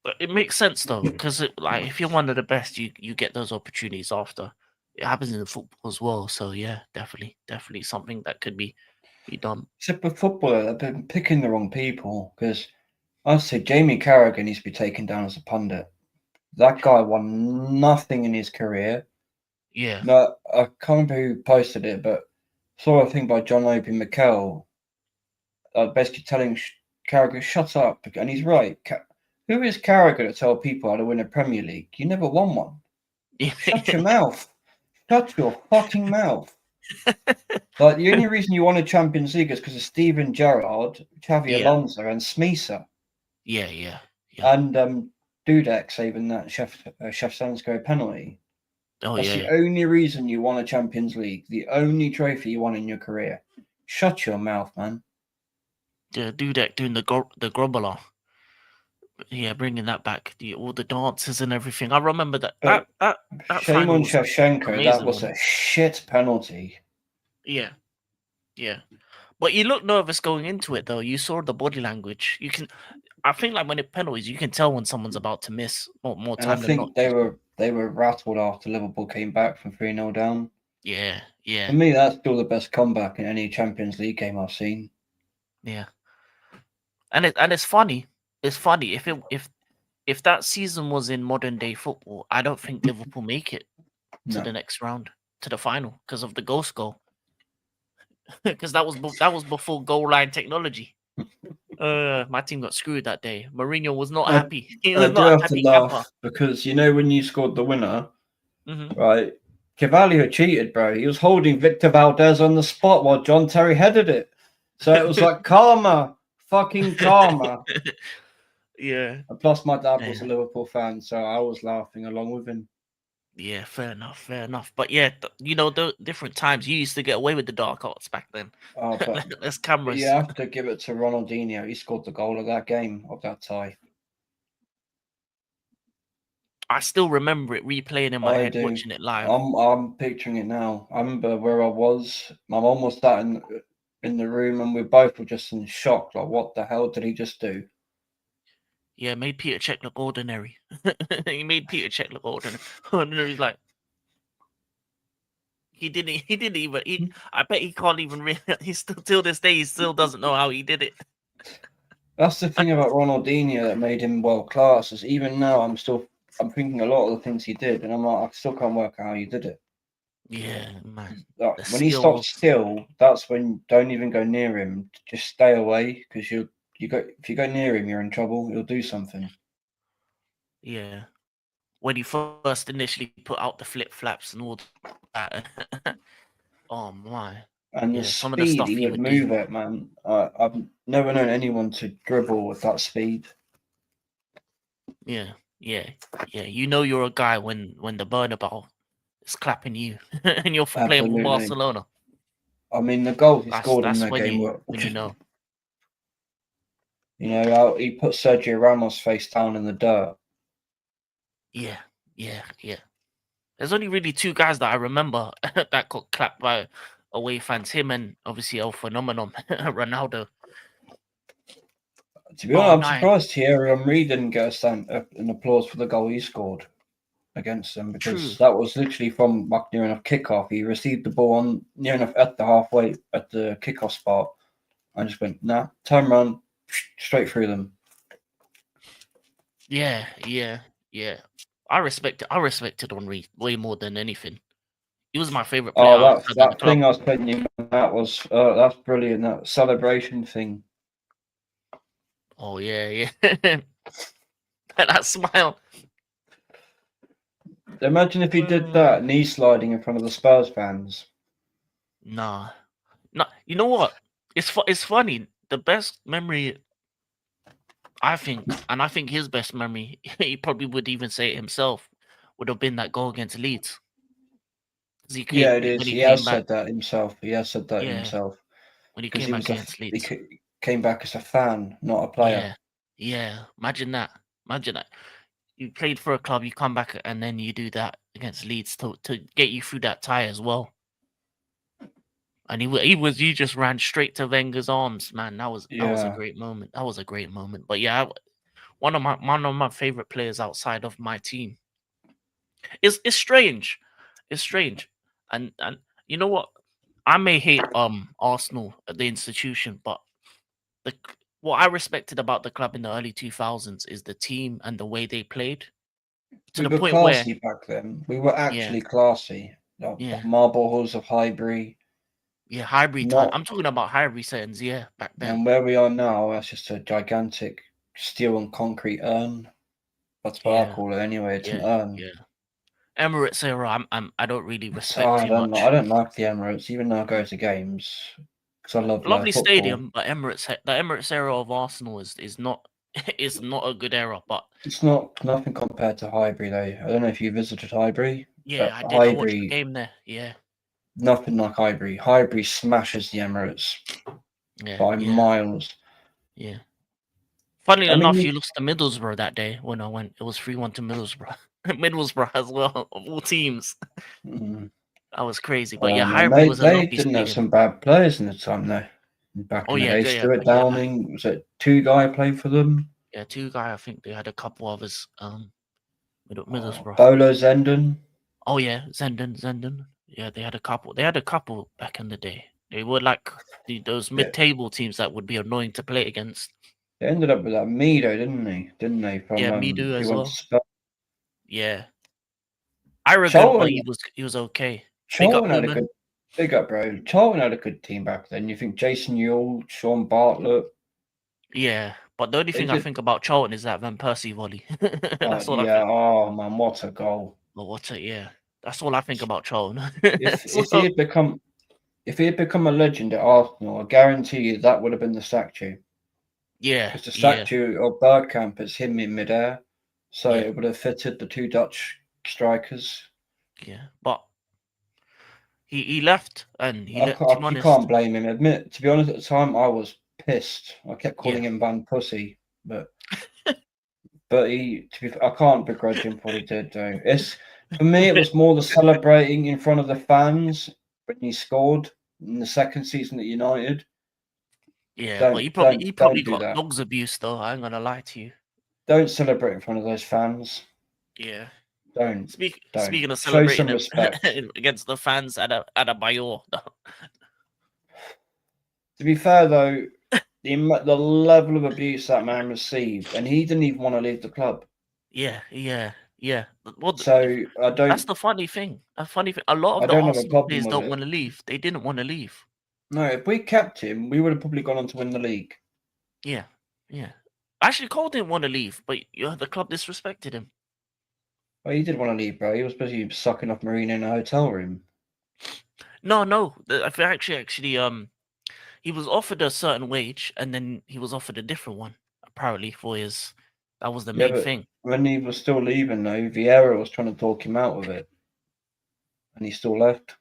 But it makes sense though, because like if you're one of the best, you get those opportunities after. It happens in the football as well. So yeah, definitely something that could be done. Except with footballer, they've been picking the wrong people because I'd say Jamie Carragher needs to be taken down as a pundit. That guy won nothing in his career. Yeah, No, I can't remember who posted it, but saw a thing by John Obi Mikel, basically telling Carragher, "Shut up," and he's right. Who is Carragher to tell people how to win a Premier League? You never won one. Shut your mouth. Shut your fucking mouth. Like, the only reason you won a Champions League is because of Steven Gerrard, Xavi Yeah, Alonso, and Smisa. yeah. And Dudek saving that Chef Sansko penalty. Oh That's yeah, the only reason you won a Champions League. The only trophy you won in your career. Shut your mouth, man. yeah. Dudek doing the grobbler. Yeah, bringing that back. All the dances and everything. I remember that But that shame final on was an Shevchenko. That amazing was one. a shit penalty. Yeah, yeah. But you look nervous going into it though. You saw the body language. You can. I think like when it penalties, you can tell when someone's about to miss more And I time than not. think they were rattled after Liverpool came back from 3-0 down. Yeah, For yeah, me, that's still the best comeback in any Champions League game I've seen. yeah. And it's funny. It's funny if that season was in modern day football, I don't think Liverpool make it to No. the next round, to the final, because of the ghost goal. Because that was before goal line technology. My team got screwed that day. Mourinho was not I, happy. He I was do not a have to happy camper. laugh because when you scored the winner, Hmm. right? Cavalier cheated, bro. He was holding Victor Valdez on the spot while John Terry headed it. So it was like karma, fucking karma. Yeah, And plus, my dad was yeah, a Liverpool fan, so I was laughing along with him. yeah. Fair enough, fair enough. But yeah, the different times you used to get away with the dark arts back then. But There's you cameras. have to give it to Ronaldinho. He scored the goal of that game, of that tie. I still remember it replaying in my I head, do. watching it live. I'm picturing it now. I remember where I was. My mum was sat in the room, and we both were just in shock. Like, what the hell did he just do? Yeah, made Peter Cech look ordinary. He made Peter Cech look ordinary. Ordinary's like he didn't even I bet he can't even really he still till this day he still doesn't know how he did it. That's the thing about Ronaldinho that made him world class. Is even now I'm thinking a lot of the things he did, and I'm like, I still can't work out how he did it. Yeah, man. Like, The when he stopped skills. still, that's when don't even go near him. Just stay away because if you go near him, you're in trouble. He'll do something. Yeah. When he first initially put out the flip flaps and all that. Oh my. And the Yeah, some of the speed stuff he he would would do. move it, man. I've never known anyone to dribble with that speed. Yeah, yeah, yeah. You know you're a guy when the Bernabeu is clapping you and you're playing for Absolutely. Barcelona. I mean, the goals he That's scored in that's that when game you were, when you know. he put Sergio Ramos face down in the dirt. Yeah, yeah. There's only really two guys that I remember that got clapped by away fans. Him and obviously El Phenomenon, Ronaldo. To be Oh honest, I'm no, surprised Thierry Henry didn't get an applause for the goal he scored against them because true. that was literally from like near enough kickoff. He received the ball on near enough at the halfway at the kickoff spot and just went, nah, turn around, straight through them. Yeah. I respected Henri way more than anything. He was my favorite player Oh, outside of the that club. thing I was putting you on, that's brilliant. That celebration thing. Oh yeah. That smile. Imagine if he did Uh, that knee sliding in front of the Spurs fans. nah, no. You know what? It's funny. The best memory I think, and I think his best memory, he probably would even say it himself, would have been that goal against Leeds. 'Cause he Yeah, came it when is. he He came has back. said that himself. He has said that Yeah, himself when he because came back against he Leeds. came back as a fan, not a player. Yeah, yeah. Imagine that. Imagine that. You played for a club, you come back, and then you do that against Leeds to get you through that tie as well. And he just ran straight to Wenger's arms, man. That was a Yeah, great moment. That was a great moment. But yeah, one of my favorite players outside of my team. It's strange. It's strange. And you know what? I may hate Arsenal the institution, but what I respected about the club in the early 2000s is the team and the way they played to we the were point where classy back then. We were yeah, actually classy. The yeah, marble halls of Highbury, yeah, Highbury time. not I'm talking about Highbury settings, yeah, back then. and where we are now. That's just a gigantic steel and concrete urn. That's what I Yeah, call it anyway. It's an yeah, urn. yeah. Emirates era, I don't really So respect too much. I don't like the Emirates, even though I go to games because I love live Lovely football. stadium, but the Emirates era of Arsenal is not is not a good era. But It's not nothing compared to Highbury though. I don't know if you visited Highbury, yeah, but I did. I watched the Highbury, game there. Yeah, nothing like Highbury. Highbury smashes the Emirates yeah, by yeah, miles. yeah. Funnily I mean, enough, you lost to Middlesbrough that day when I went. It was 3-1 to Middlesbrough. Middlesbrough as well, of all teams. mm, That was crazy. But oh yeah, man, Highbury was a they lovely didn't have stadium. some bad players in the time though. Back Oh in the yeah, day, yeah, Stuart yeah. Downing was it two guy played for them? Yeah, two guy. I think they had a couple others. Middlesbrough. Bolo Zenden. Oh yeah, Zenden. Yeah, they had a couple. They had a couple back in the day. They were like those Yeah, mid-table teams that would be annoying to play against. they ended up with that Mido, didn't they? Didn't they? From Yeah, Midu he as went to well. Spurs. Yeah, arrogant, but Charlton, he was okay. Big up Charlton had a Booman. good big up, bro. Charlton had a good team back then. You think Jason Ewell, Sean Bartlett? Yeah, but the only They thing I did. think about Charlton is that Van Persie volley. That's all I Yeah. think. Oh man, what a goal! But what a yeah. That's all I think about Charlton. So, If he had become a legend at Arsenal, I guarantee you that would have been the statue. yeah, Because the yeah, statue of Bergkamp is him in midair, so yeah, it would have fitted the two Dutch strikers. yeah. But he left and he let. To be You honest, can't blame him. To be honest, at the time I was pissed. I kept yeah, calling him Van Pussy, but I can't begrudge him for what he did. Though it's for me, it was more the celebrating in front of the fans when he scored in the second season at United. yeah. But he probably Don't do got that. dogs abuse though. I ain't gonna lie to you. Don't celebrate in front of those fans. Yeah. Don't don't Speaking of show celebrating some respect. against the fans at a Bayor. To be fair though, the level of abuse that man received, and he didn't even want to leave the club. Yeah, yeah, yeah. Well, So that's the funny thing. A funny thing. A lot of I the don't have a Arsenal problem players with don't it. want to leave. They didn't want to leave. No, if we kept him, we would have probably gone on to win the league. Yeah, yeah. Actually, Cole didn't want to leave, but the club disrespected him. Well, he did want to leave, bro. He was busy sucking off Marina in a hotel room. No. I think actually, he was offered a certain wage, and then he was offered a different one. Apparently, for his that was the Yeah, main but thing. when he was still leaving, though, Vieira was trying to talk him out of it, and he still left.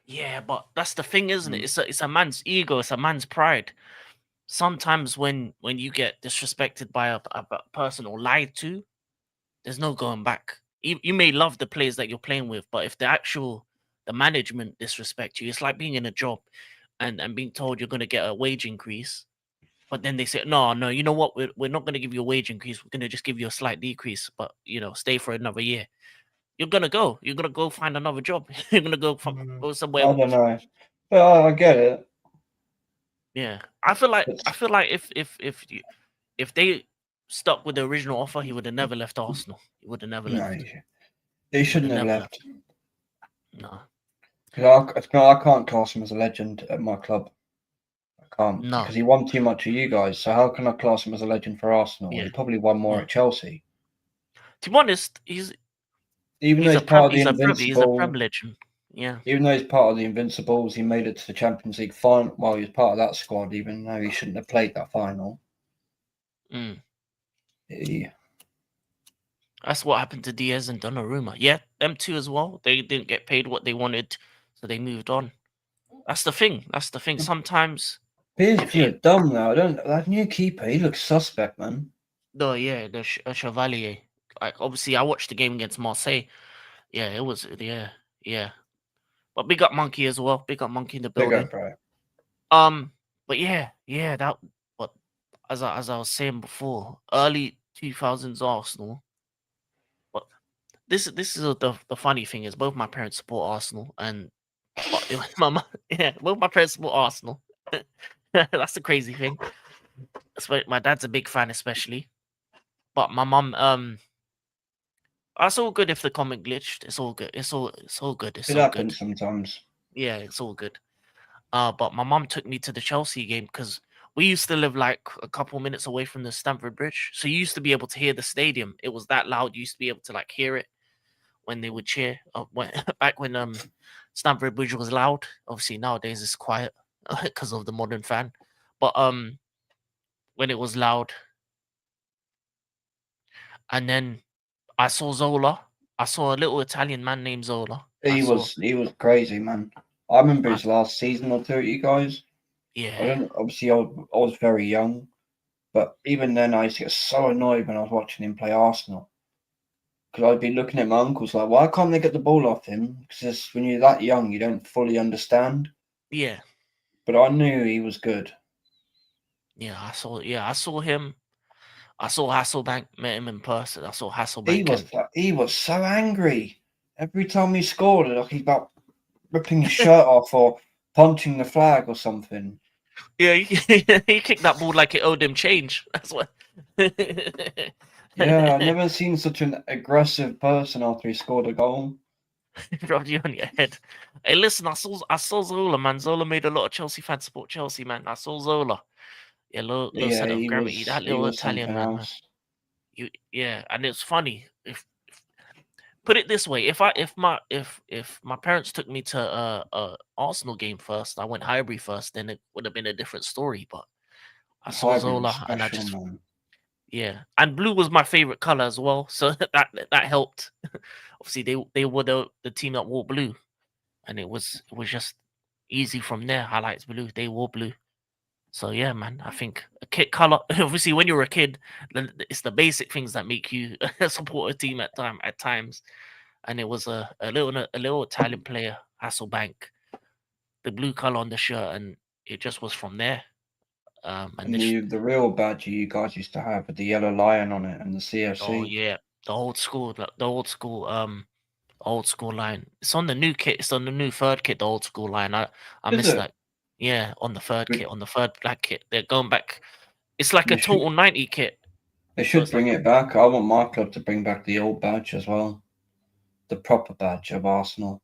Yeah, but that's the thing, isn't it? Mm. It's a man's ego. It's a man's pride. Sometimes when you get disrespected by a person or lied to, there's no going back. You may love the players that you're playing with, but if the management disrespect you, it's like being in a job and being told you're going to get a wage increase, but then they say no, you know what, we're not going to give you a wage increase, we're going to just give you a slight decrease, but stay for another year. You're gonna go find another job. You're gonna go somewhere. I don't know, but I get it. Yeah, I It's, feel like if they stuck with the original offer, he would have never left Arsenal. He would have never no, left. he He would have shouldn't have never left. left. No, I can't class him as a legend at my club. I can't no. because he won too much of you guys. So how can I class him as a legend for Arsenal? Yeah, He probably won more yeah. at Chelsea. To be honest, Even though he's part of the he's a Invincible, privilege. Yeah, even though he's part of the Invincibles, he made it to the Champions League final. Well, he was part of that squad, even though he shouldn't have played that final. mm. He, That's what happened to Diaz and Donnarumma. Yeah, them two as well. They didn't get paid what they wanted, so they moved on. That's the thing. That's the thing. Sometimes if PSG it look dumb now. I don't. That new keeper, he looks suspect, man. no, yeah, the Chevalier. Like obviously, I watched the game against Marseille. Yeah, it was yeah. But big up Monkey as well. Big up Monkey in the Big building. up, bro. But yeah. That but as I was saying before, early 2000s Arsenal. But this is the funny thing is both my parents support Arsenal and but both my parents support Arsenal. That's the crazy thing. My dad's a big fan, especially. But my mum, it's all good if the comment glitched. It's all good. It's all good. It's It all good. happens sometimes. Yeah, it's all good. But my mum took me to the Chelsea game because we used to live like a couple minutes away from the Stamford Bridge. So you used to be able to hear the stadium. It was that loud. You used to be able to like hear it. when they would cheer. When, back when Stamford Bridge was loud. Obviously nowadays it's quiet because of the modern fan. But when it was loud, and then I saw Zola. I saw a little Italian man named Zola. He was crazy, man. I remember I his last season or two at you guys. I yeah, don't obviously I was very young, but even then I used to get so annoyed when I was watching him play Arsenal because I'd be looking at my uncles like, why can't they get the ball off him? Because when you're that young, you don't fully understand. yeah, But I knew he was good. I saw him. I saw Hasselbank, met him in person. I saw He Hasselbank was and he was so angry every time he scored. Like he's about ripping his shirt off or punching the flag or something. yeah, he kicked that ball like it owed him change. That's what. Yeah, I've never seen such an aggressive person after he scored a goal. Rubbed you on your head. Hey, listen, I saw Zola, man. Zola made a lot of Chelsea fans support Chelsea, man. I saw Zola. Yeah, low Yeah, center of gravity. That he little was Italian something man, man. else. Yeah, and it's funny. If put it this way, if my parents took me to a Arsenal game first, I went Highbury first, then it would have been a different story. But I saw Highbury was Zola, and I special, just man. yeah, and blue was my favorite color as well, so that helped. Obviously, they were the team that wore blue, and it was just easy from there. Highlights blue, they wore blue. So yeah, man, I think a kit color. Obviously, when you're a kid, it's the basic things that make you support a team at times. And it was a little Italian player, Hasselbank, the blue color on the shirt, and it just was from there. And And the real badge you guys used to have with the yellow lion on it and the oh CFC. yeah, the old school line. It's on the new kit. It's on the new third kit. The old school line. I Is miss it? that. Yeah, on the third We- kit, on the third black kit. They're going back. It's like a They should total 90 kit. they So should it's like bring a it back. I want my club to bring back the old badge as well, the proper badge of Arsenal.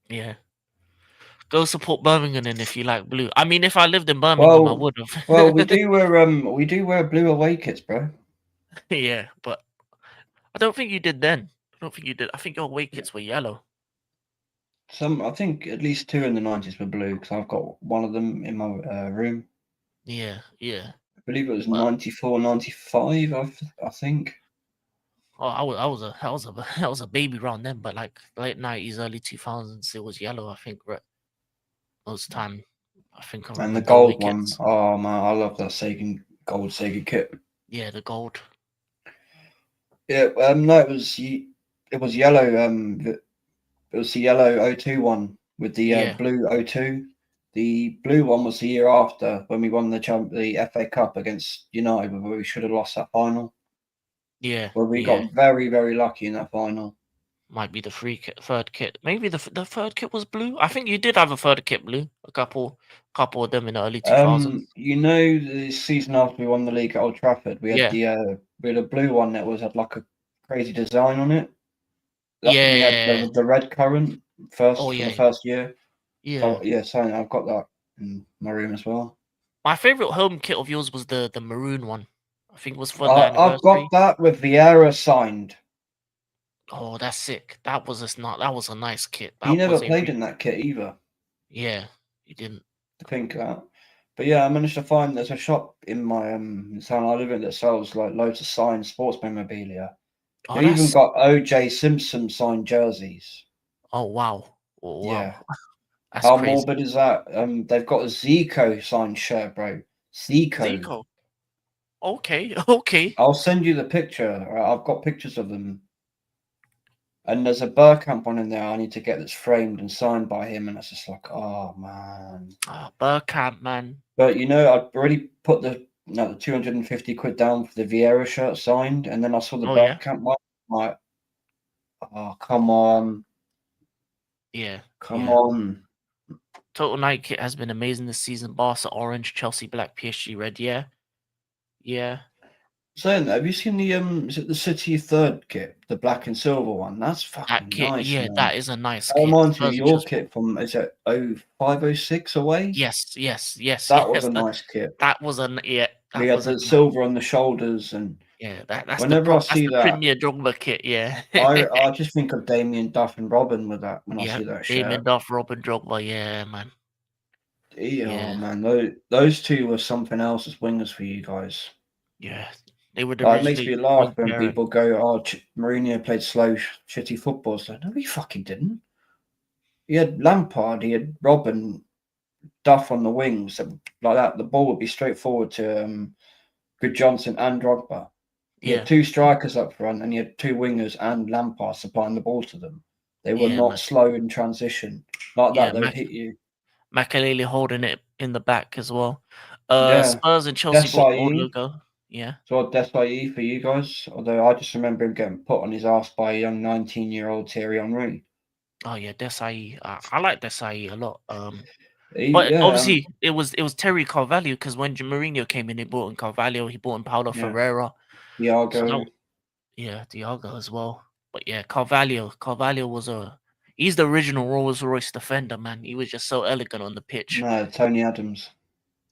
yeah. Go support Birmingham then if you like blue. I mean, if I lived in Birmingham, I Well, would well, have. we do wear blue away kits, bro. Yeah, but I don't think you did then. I don't think you did. I think your away Yeah. kits were yellow. Some I think at least two in the 90s were blue because I've got one of them in my room. Yeah, yeah. I believe it was But 94, 95. I think. oh, I was a baby around then. But like late 90s, early 2000s, it was yellow. I think right most time. I think I And the remember away gold one, kits. oh man, I love that Sagan gold Sega kit. Yeah, the gold. Yeah, no, it was yellow. It was the yellow O2 one with the Yeah, blue O2. The blue one was the year after when we won the FA Cup against United, where we should have lost that final. yeah, Where we yeah. got very, very lucky in that final. Might be the third kit. Maybe the third kit was blue. I think you did have a third kit blue. A couple of them in the early 2000s. You know, the season after we won the league at Old Trafford, Yeah, we had a blue one that had like a crazy design on it. That's when we had yeah. the red currant Oh for the yeah, first year. yeah. So yeah, so I've got that in my room as well. My favorite home kit of yours was the maroon one. I think it was for the I've got anniversary. that with Vieira signed. Oh, that's sick. That was a nice kit. He That never was played every. in that kit either. Yeah, you didn't. I think that. But yeah, I managed to find there's a shop in my town I live in that sells like loads of signed sports memorabilia. Oh, They even that's. got OJ Simpson signed jerseys. Oh wow. Oh wow. Yeah. That's How crazy. morbid is that? They've got a Zico signed shirt, bro. Zico. Zico. Okay. Okay. I'll send you the picture. I've got pictures of them. And there's a Burkamp one in there I need to get that's framed and signed by him. And it's just like, oh, man. Ah, Burkamp, man. But, I'd already put the 250 quid down for the Vieira shirt signed. And then I saw the Oh yeah. Burkamp one. I'm like, oh, come on. Yeah. Come Yeah. on. Total Night kit has been amazing this season. Barca orange, Chelsea black, PSG red. Yeah. Yeah. Saying that, have you seen is it the City third kit? The black and silver one? That's That fucking kit. nice, Yeah, man. that is a nice That kit. reminds me of Spurs are your just. kit from, is it 0506 away? Yes. Yes. Yes. That was Yes. a nice kit. That was a yeah. We That had was a the silver on the shoulders and Yeah, that's Whenever I that's see the that, Premier Drogba kit. Yeah, I just think of Damien Duff and Robin with that when I yeah. see that Damien shirt. Duff, Robin Drogba. Yeah, man. Oh Yeah, man, those two were something else as wingers for you guys. yeah. They were Like, it makes me originally laugh wing when pairing. people go, "Oh, Mourinho played slow, shitty football." So no, he fucking didn't. He had Lampard, he had Robin, Duff on the wings, like that. The ball would be straight forward to Good Johnson and Drogba. He had Yeah, two strikers up front, and he had two wingers and Lampard supplying the ball to them. They were yeah, not man. slow in transition like Yeah, that. They would hit you. Makaleli holding it in the back as well. Yeah, Spurs and Chelsea bought Desai. Odegaard. Yeah. So Desai for you guys. Although I just remember him getting put on his ass by a young 19-year-old Thierry Henry. Oh yeah, Desai. I like Desai a lot. He, But yeah, obviously it was Terry Carvalho because when Mourinho came in, he brought in Carvalho. He brought in Paulo yeah, Ferreira. So Thiago. that yeah, Diago as well. But yeah, Carvalho was he's the original Rolls Royce defender, man. He was just so elegant on the pitch. No, Tony Adams.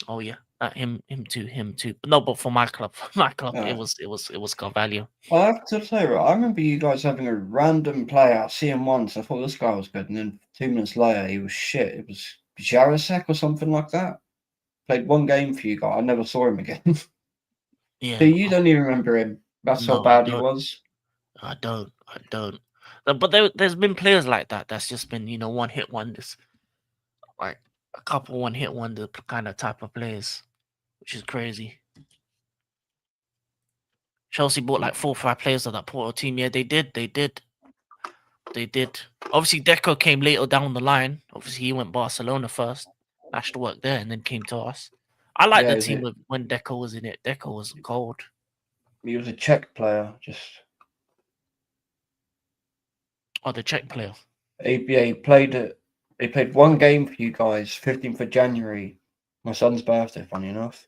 Oh yeah, him too. No, but for my club, for my club, it Yeah. was Carvalho. I have to say, right, I remember you guys having a random player. I see him once. I thought this guy was good, and then 2 minutes later, he was shit. It was Jarasek or something like that. Played one game for you guys. I never saw him again. So Yeah, you don't even remember him. That's how no, I bad he don't, was. I don't. But there's been players like that. That's just been one hit wonders, like a couple one hit wonder kind of type of players, which is crazy. Chelsea bought like 4 or 5 players of that Porto team. Yeah, they did. Obviously, Deco came later down the line. Obviously, he went Barcelona first, smashed the work there, and then came to us. I like Yeah, the team when Deco was in it. Deco was gold. he was a Czech player. Just Oh, the Czech player. he played it. He played one game for you guys, 15th of January, my son's birthday. Funny enough,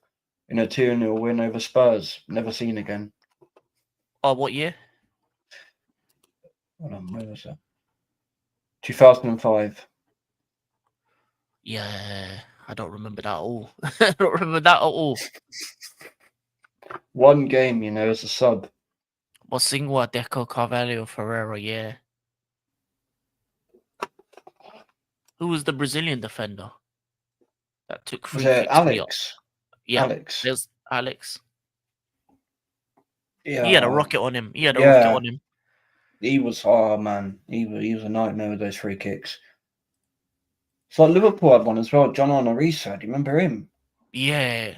in a 2-0 win over Spurs. Never seen again. Oh, what year? Hold on, where was that? 2005. Yeah, I don't remember that at all. I don't remember that at all. One game, as a sub. Bosingwa, Deco, Carvalho, Ferreira. Yeah. Who was the Brazilian defender that took Was free it kicks me up? Alex? Yeah, Alex. there's Alex. He had a Yeah, rocket on him. He had a rocket yeah. on him. He was. Oh man, he was a nightmare with those free kicks. It's like Liverpool had one as well. John Arisa. Do you remember him Yeah,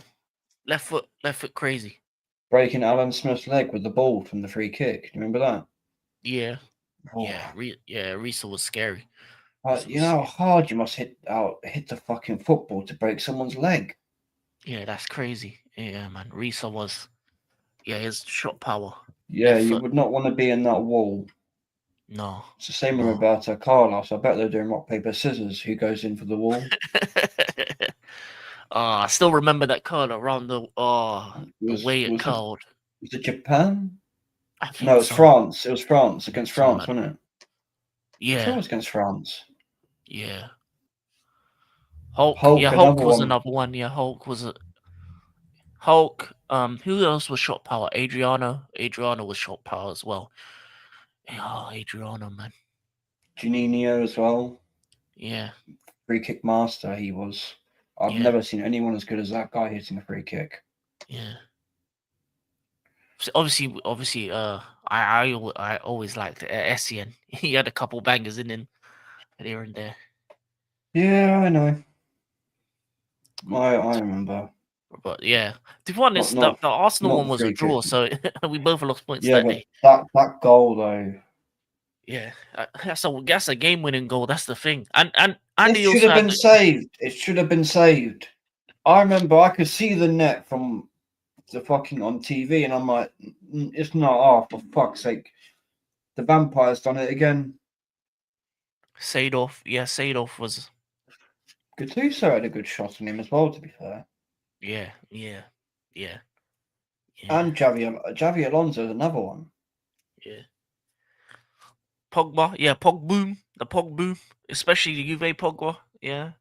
left foot crazy. breaking Alan Smith's leg with the ball from the free kick? Do you remember that? Yeah, Oh, Risa was scary. Risa you was know how scary. hard you must hit the fucking football to break someone's leg. Yeah, that's crazy. Yeah, man. Risa was. Yeah, his shot power, Yeah, left you foot. would not want to be in that wall. No, It's the same with no. Roberto Carlos. I bet they're doing rock paper scissors. Who goes in for the wall? I still remember that curl around It the was way it was it curled. was it Japan? I No, it think was so. France. It was France I think against so, France, man. wasn't it? I'm sure it Yeah, was against France. yeah. Hulk. Yeah, Hulk, Hulk another was one. another one. Yeah, Hulk was a Hulk. Who else was shot power? Adriano. Adriano was shot power as well. Oh, Adriano, man. Juninho as well. Yeah, Free kick master, he was. I've yeah, never seen anyone as good as that guy hitting a free kick. yeah. So obviously, I always liked Essien. He had a couple bangers in him here and there. Yeah, I know. I remember. But yeah, to be Not honest, the, not the Arsenal not one the was a free kick. draw, so we both lost points Yeah, that but day. that goal though. Yeah, that's a game-winning goal. That's the thing. And It Andy should also have had been the saved. It should have been saved. I remember I could see the net from the fucking on TV, and I'm like, it's not off, for fuck's sake. The vampire's done it again. Seedorf. Yeah, Seedorf was. Gattuso had a good shot on him as well, to be fair. Yeah, yeah, yeah, yeah, And Javi Alonso is another one. yeah. Pogba. Yeah, Pogboom. The Pogboom, especially the Juve Pogba. Yeah,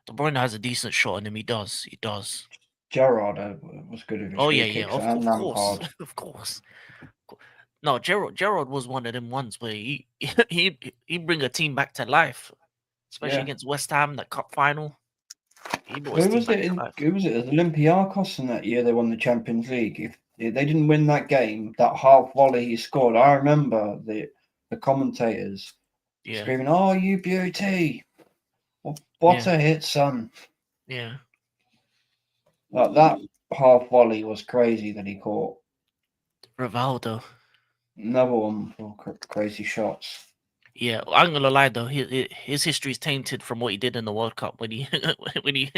De Bruyne has a decent shot on him. He does. He does. Gerrard was good with his Oh free yeah, yeah. kicks, Of and course, Lampard. of course. No, Gerrard was one of them ones where he bring a team back to life, especially Yeah. against West Ham, that cup final. He brought his Who team was back it? to life. Who was it? It was Olympiacos in that year they won the Champions League. If they didn't win that game, that half volley he scored, I remember the commentators Yeah, screaming, "Oh, you beauty! What yeah, a hit, son!" yeah. Like that half volley was crazy that he caught. Rivaldo. Another one for crazy shots. Yeah, I'm gonna lie though, his history is tainted from what he did in the World Cup when he when he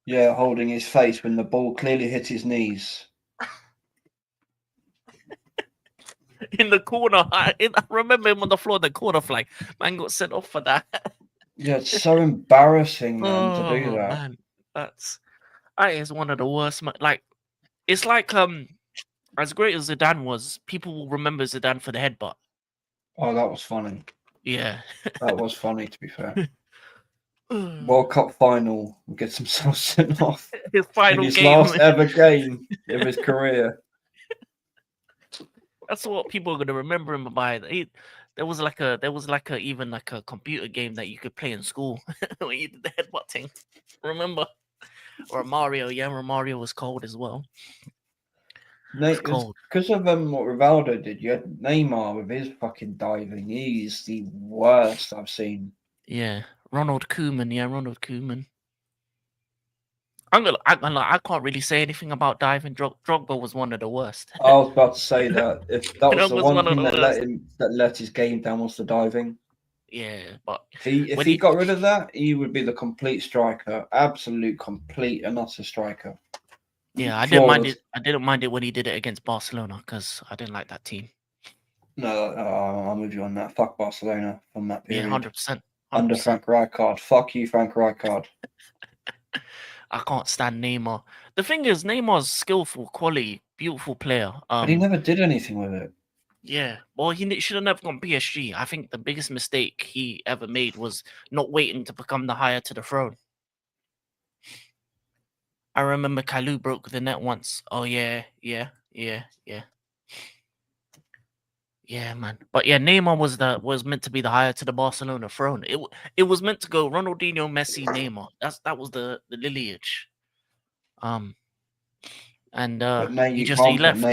Yeah, holding his face when the ball clearly hit his knees. in the corner. I remember him on the floor in the corner flag. Man got sent off for that. Yeah, it's so embarrassing, man, to do Oh that. man, that is one of the worst. Like it's like as great as Zidane was, people will remember Zidane for the headbutt. Oh, that was funny. Yeah. That was funny, to be fair. World Cup final gets himself sent off His in final his game. last ever game of his career. That's what people are gonna remember him by. There was like a even like a computer game that you could play in school when you did the headbutt thing. Remember? Or Mario, yeah, Mario was cold as well. It's It was cold. because of what Rivaldo did. You had Neymar with his fucking diving. He's the worst I've seen. Yeah. Ronald Koeman, yeah, Ronald Koeman. I can't really say anything about diving. Drogba was one of the worst. I was about to say that if that was That the was one one of thing the that worst. let his game down was the diving. Yeah, but If when he he got rid of that, he would be the complete striker, absolute complete and utter striker. yeah, I didn't mind Flawless. it. I didn't mind it when he did it against Barcelona because I didn't like that team. No, I'm with you on that. Fuck Barcelona from that Yeah, period 100%, under 100%. Frank Rijkaard. Fuck you, Frank Rijkaard. I can't stand Neymar. The thing is, Neymar's skillful, quality, beautiful player. But he never did anything with it. Yeah. Well, he should have never gone PSG. I think the biggest mistake he ever made was not waiting to become the heir to the throne. I remember Kalou broke the net once. Oh yeah, yeah, yeah, yeah. Yeah, man. But yeah, Neymar was meant to be the heir to the Barcelona throne. It was meant to go Ronaldinho, Messi, Neymar. That was the lineage. Um, and But no, he left.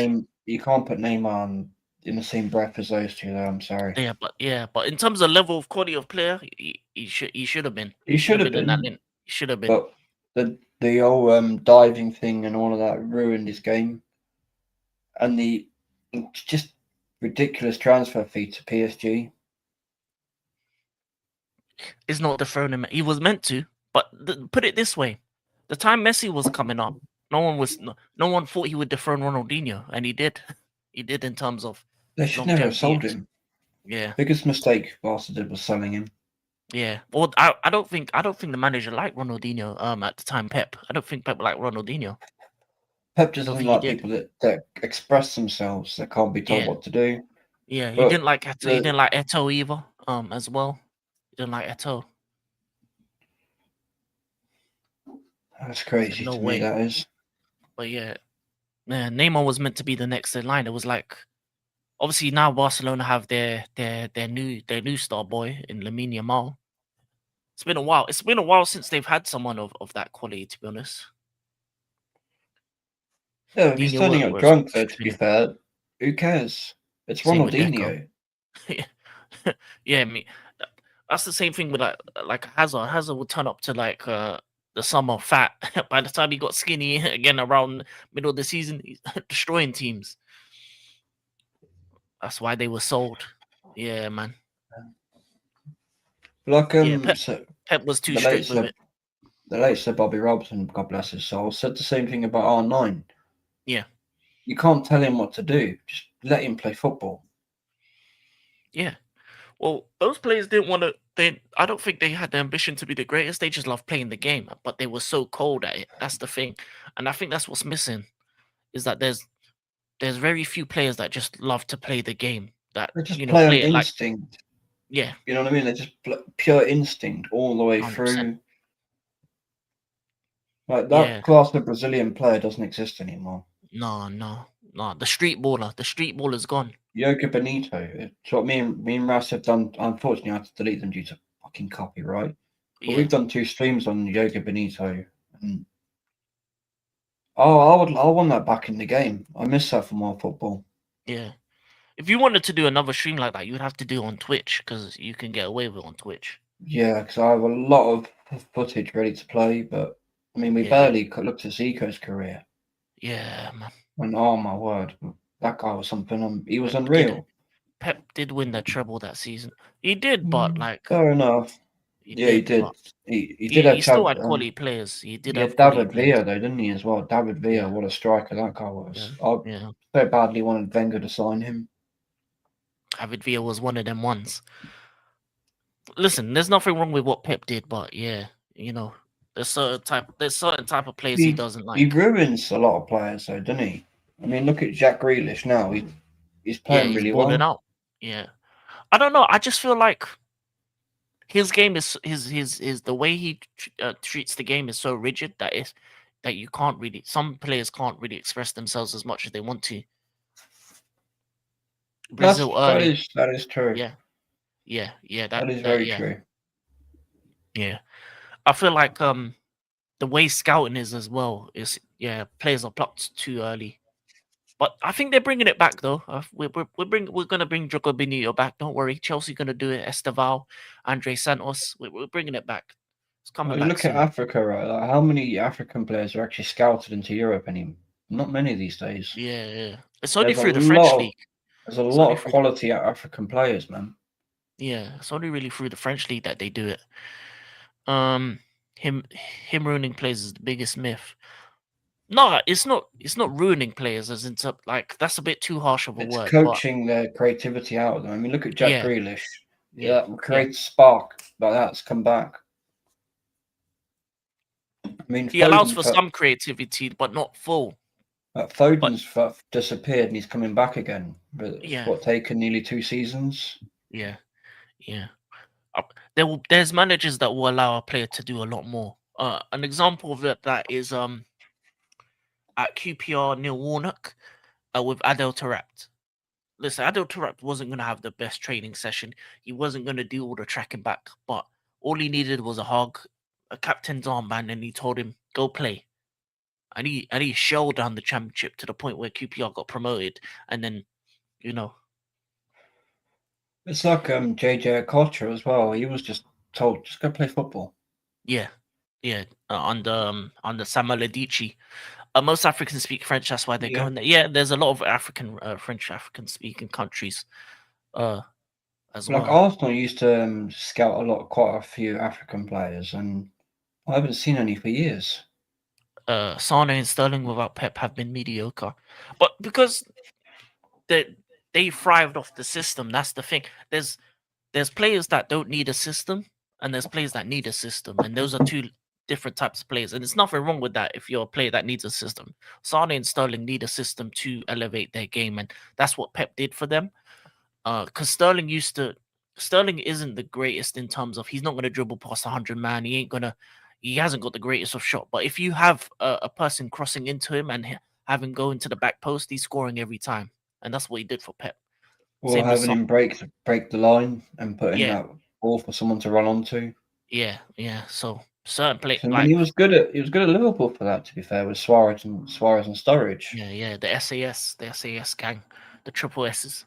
you can't put Neymar in the same breath as those two. Though I'm sorry. But in terms of level of quality of player, he should have been. He He should should have have been in that been, lane. He should have been. but the old diving thing and all of that ruined his game, and the just ridiculous transfer fee to PSG. It's not dethroning him. He was meant to, but put it this way: the time Messi was coming up, no one thought he would dethrone Ronaldinho, and he did. He did in terms of They should never have longevity. sold him. Yeah, Biggest mistake Barca did was selling him. yeah. Well, I don't think the manager liked Ronaldinho. At the time, Pep. I don't think Pep liked Ronaldinho. Pep I just don't doesn't think he like did. people that express themselves, that can't be told Yeah, what to do. yeah. He But didn't like Eto. He the didn't like Eto either. As well. He didn't like Eto. that's Said crazy no to me. way. That is. But yeah, Neymar was meant to be the next in line. It was like obviously now Barcelona have their new star boy in Lamine Yamal. It's been a while. It's been a while since they've had someone of that quality. To be honest, Yeah, if he's Dino turning up was drunk, though, to be tripping. fair, who cares? It's Same with Deco. Ronaldinho. Yeah, me. That's the same thing with like Hazard. Hazard would turn up to like the summer fat. By the time he got skinny again around middle of the season, he's destroying teams. That's why they were sold. Yeah, man. Like Yeah, so Pep was too the late strict with Sir it. the late Sir Bobby Robson, God bless his soul, said the same thing about R9. Yeah, You can't tell him what to do. Just let him play football. yeah. Well, those players didn't want to. I don't think they had the ambition to be the greatest. They just loved playing the game, but they were so cold at it. That's the thing, and I think that's what's missing. Is that there's very few players that just love to play the game. That They just play on play it like instinct. yeah, You know what I mean? They just pure instinct all the way 100%. through. Like that Yeah, class of Brazilian player doesn't exist anymore. no. The street baller's gone. Yoga Benito. It's what me and Ras have done. Unfortunately, I had to delete them due to fucking copyright. But Yeah, we've done 2 streams on Yoga Benito, and I want that back in the game. I miss that from our football. yeah. If you wanted to do another stream like that, you'd have to do it on Twitch because you can get away with it on Twitch. Yeah, because I have a lot of footage ready to play, but I mean, we Yeah, barely looked at Zico's career. yeah, man. And oh my word, that guy was something. He was Pep did unreal. Pep did win the treble that season. He did, but like Fair enough. he Yeah, he did, did. but He did he have still Chad. had quality players. He did He had have quality David players. Villa though, didn't he, as well? David Villa, Yeah, what a striker that guy yeah, was. I yeah. so badly wanted Wenger to sign him. David Villa was one of them ones. Listen, there's nothing wrong with what Pep did, but yeah, there's certain type of players he doesn't He like. ruins a lot of players though, doesn't he? I mean, look at Jack Grealish now. He's Yeah, playing he's really balling well. out. Yeah, I don't know. I just feel like his game is his the way he treats the game is so rigid that you can't really some players can't really express themselves as much as they want to. Brazil That early, is true. yeah, yeah, That is very yeah, true. yeah. I feel like the way scouting is as well is yeah players are plucked too early. But I think they're bringing it back though. We're gonna bring Jogo Benito back. Don't worry, Chelsea gonna do it. Esteval, Andre Santos. We're bringing it back. It's coming Well, you back look at soon. Africa, right? Like, how many African players are actually scouted into Europe anymore? Not many these days. Yeah, yeah. It's only through the French league. There's a It's lot only of through the quality African players, man. yeah. It's only really through the French league that they do it. Um, him him ruining players is the biggest myth. No, it's not. It's not ruining players as into like that's a bit too harsh of a It's word. But coaching their creativity out of them. I mean, look at Jack yeah, Grealish. yeah, Yeah, that yeah. creates spark like that's come back. I mean, He allows for some creativity, but not full. But Disappeared and he's coming back again. But it's yeah, what taken nearly 2 seasons. yeah, yeah. There's managers that will allow a player to do a lot more. An example of that is at QPR Neil Warnock with Adel Taarabt. Listen, Adel Taarabt wasn't going to have the best training session. He wasn't going to do all the tracking back, but all he needed was a hug, a captain's armband, and he told him, go play. And he shelled down the championship to the point where QPR got promoted. And then, you know, It's like JJ Okocha as well. He was just told, just go play football. yeah, yeah, under Samuel Adichie. Most Africans speak French, that's why they're Yeah. going there. Yeah, there's a lot of French African speaking countries as Like well. Arsenal used to scout quite a few African players, and I haven't seen any for years. Sane and Sterling without Pep have been mediocre, but because they thrived off the system. That's the thing. There's players that don't need a system, and there's players that need a system, and those are two different types of players. And there's nothing wrong with that if you're a player that needs a system. Sane and Sterling need a system to elevate their game, and that's what Pep did for them. Because Sterling isn't the greatest in terms of he's not going to dribble past 100 man. He hasn't got the greatest of shot. But if you have a person crossing into him and have him go into the back post, he's scoring every time, and that's what he did for Pep. Or Same with having Son. him break the line and putting Yeah, that ball for someone to run onto. yeah. So certain play I mean, like he was good at Liverpool for that. To be fair, with Suarez and Sturridge. yeah, the SAS gang, the triple S's.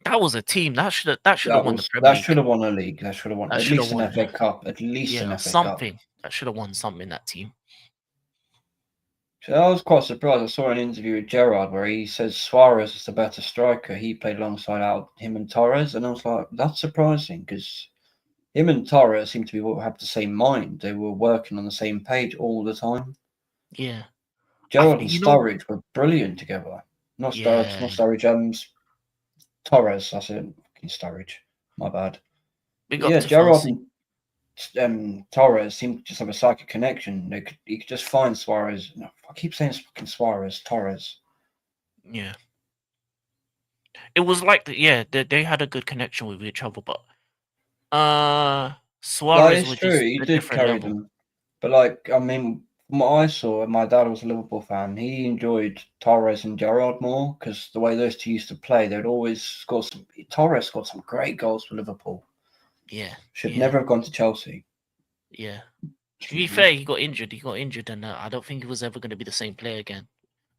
That was a team that should have won the Premier That League. should have won a league. That should have won That at should have least an won. FA Cup. At least an Yeah, FA Cup. something. That should have won something. That team. So I was quite surprised. I saw an interview with Gerrard where he says Suarez is the better striker. He played alongside him and Torres, and I was like, that's surprising because him and Torres seem to have the same mind. They were working on the same page all the time. Yeah, Gerrard and you know. Sturridge were brilliant together. Not Sturridge, Yeah, not Sturridge. Torres. That's it. Fucking Sturridge. My bad. big But up yeah, to Phil. Gerrard and Torres seemed to just have a psychic connection. He could just find Suarez. No, I keep saying fucking Suarez, Torres. Yeah, it was like yeah, they had a good connection with each other, but That Suarez is was true. just He a did different carry level. them. But like, I mean, from what I saw, and my dad was a Liverpool fan. He enjoyed Torres and Gerrard more because the way those two used to play, they'd always score some. Torres scored some great goals for Liverpool. Yeah, Should yeah, never have gone to Chelsea. yeah. To be fair, he got injured. He got injured, and I don't think he was ever going to be the same player again.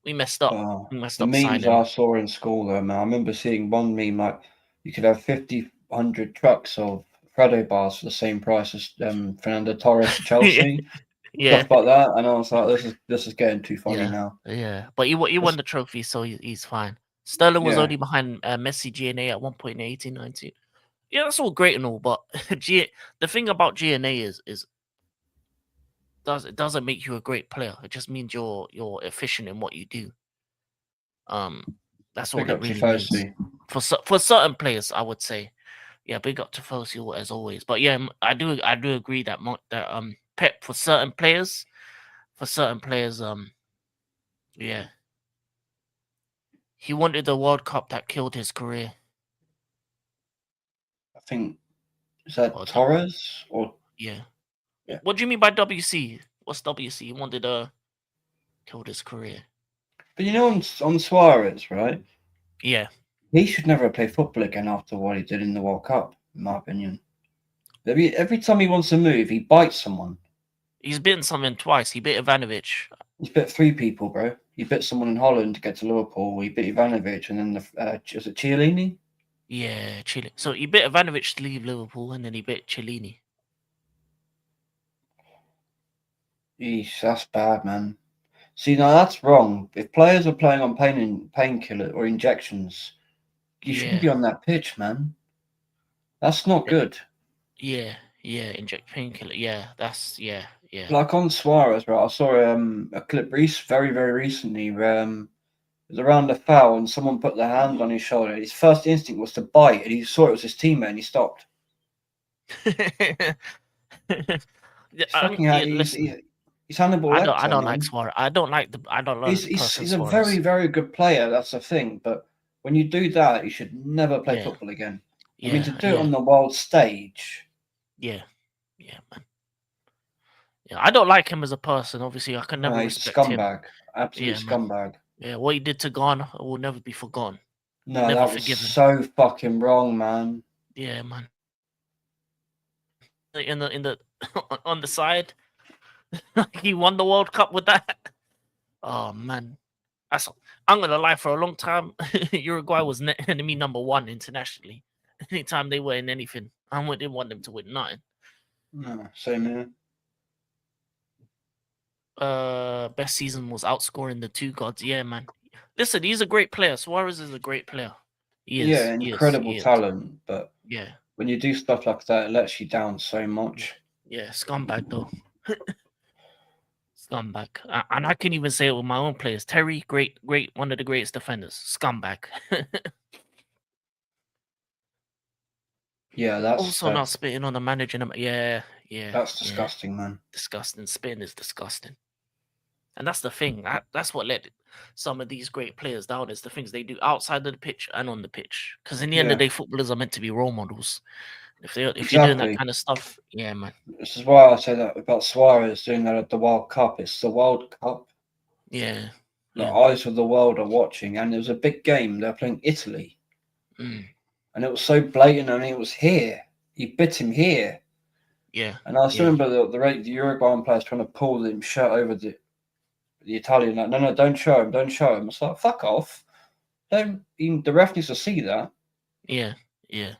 We messed up. We messed The up memes signing I him. saw in school, though, man, I remember seeing one meme like you could have 50, 100 trucks of Fredo bars for the same price as Fernando Torres to yeah, Chelsea, yeah, stuff like that. And I was like, this is getting too funny yeah, now. yeah. But he won That's, the trophy, so he's fine. Sterling was yeah, only behind Messi GNA at 1 point 18, 19. Yeah, that's all great and all, but the thing about GNA is it doesn't make you a great player. It just means you're efficient in what you do. Um, that's all big it up to really means. Fosu. For certain players, I would say, yeah, big up to Fosu as always. But yeah, I do agree that Pep for certain players, yeah, he wanted the World Cup that killed his career. I think, is that Or Torres? Or, yeah, yeah. what do you mean by WC? What's WC? He wanted killed his career. But on Suarez, right? Yeah, He should never play football again after what he did in the World Cup, in my opinion. Every time he wants to move, he bites someone. he's bitten something twice. He bit Ivanovic. He's bit three people, bro. He bit someone in Holland to get to Liverpool. He bit Ivanovic, and then was it Chiellini? Yeah, Chile. So he bit Ivanovic to leave Liverpool, and then he bit Chiellini. Yeesh, that's bad, man. See, now that's wrong. If players are playing on painkiller or injections, you shouldn't Yeah, be on that pitch, man. That's not good. yeah, yeah. Inject painkiller. Yeah, yeah. Like on Suarez, right? I saw a clip very, very recently where it was around a foul and someone put their hand on his shoulder. His first instinct was to bite, and he saw it was his teammate, and he stopped. Yeah, He's fucking yeah, listen, he's Hannibal I Lecter, don't like man. Suarez. I don't like the person He's a very, Suarez. very good player. That's the thing. But when you do that, you should never play Yeah, football again. I mean, to yeah, do it yeah, on the world stage, yeah, yeah, man. Yeah, I don't like him as a person. Obviously, I can never he's a respect him. scumbag, absolute Yeah, man. scumbag. Yeah, what he did to Ghana will never be forgotten. No, Never that was forgiven. so fucking wrong, man. Yeah, man. In the on the side, he won the World Cup with that. Oh man, that's I'm gonna lie. For a long time, Uruguay was enemy number one internationally. Anytime they were in anything, didn't want them to win nothing. No, same here. Best season was outscoring the two gods. Yeah, man. Listen, he's a great player. Suarez is a great player. He is. Yeah, He is. incredible He is. talent, but Yeah. when you do stuff like that, it lets you down so much. Yeah. Scumbag though. Scumbag. And I can even say it with my own players. Terry, great, one of the greatest defenders. Scumbag. Yeah, Also not spitting on the manager. Yeah. that's disgusting, man. Disgusting. Spitting is disgusting. And that's the thing. That's what let some of these great players down. Is the things they do outside of the pitch and on the pitch. Because in the end of the Yeah, day, footballers are meant to be role models. If you're doing that exactly. kind of stuff, yeah, man. This is why I say that about Suarez doing that at the World Cup. It's the World Cup. Yeah. The Yeah. eyes of the world are watching, and it was a big game. They're playing Italy, Mm. and it was so blatant. I mean, it was here. He bit him here, Yeah. and I still Yeah. remember the Uruguayan players trying to pull him shirt over the Italian. Like, no, don't show him, don't show him. It's like, fuck off. Don't even, the ref needs to see that. Yeah. Yeah.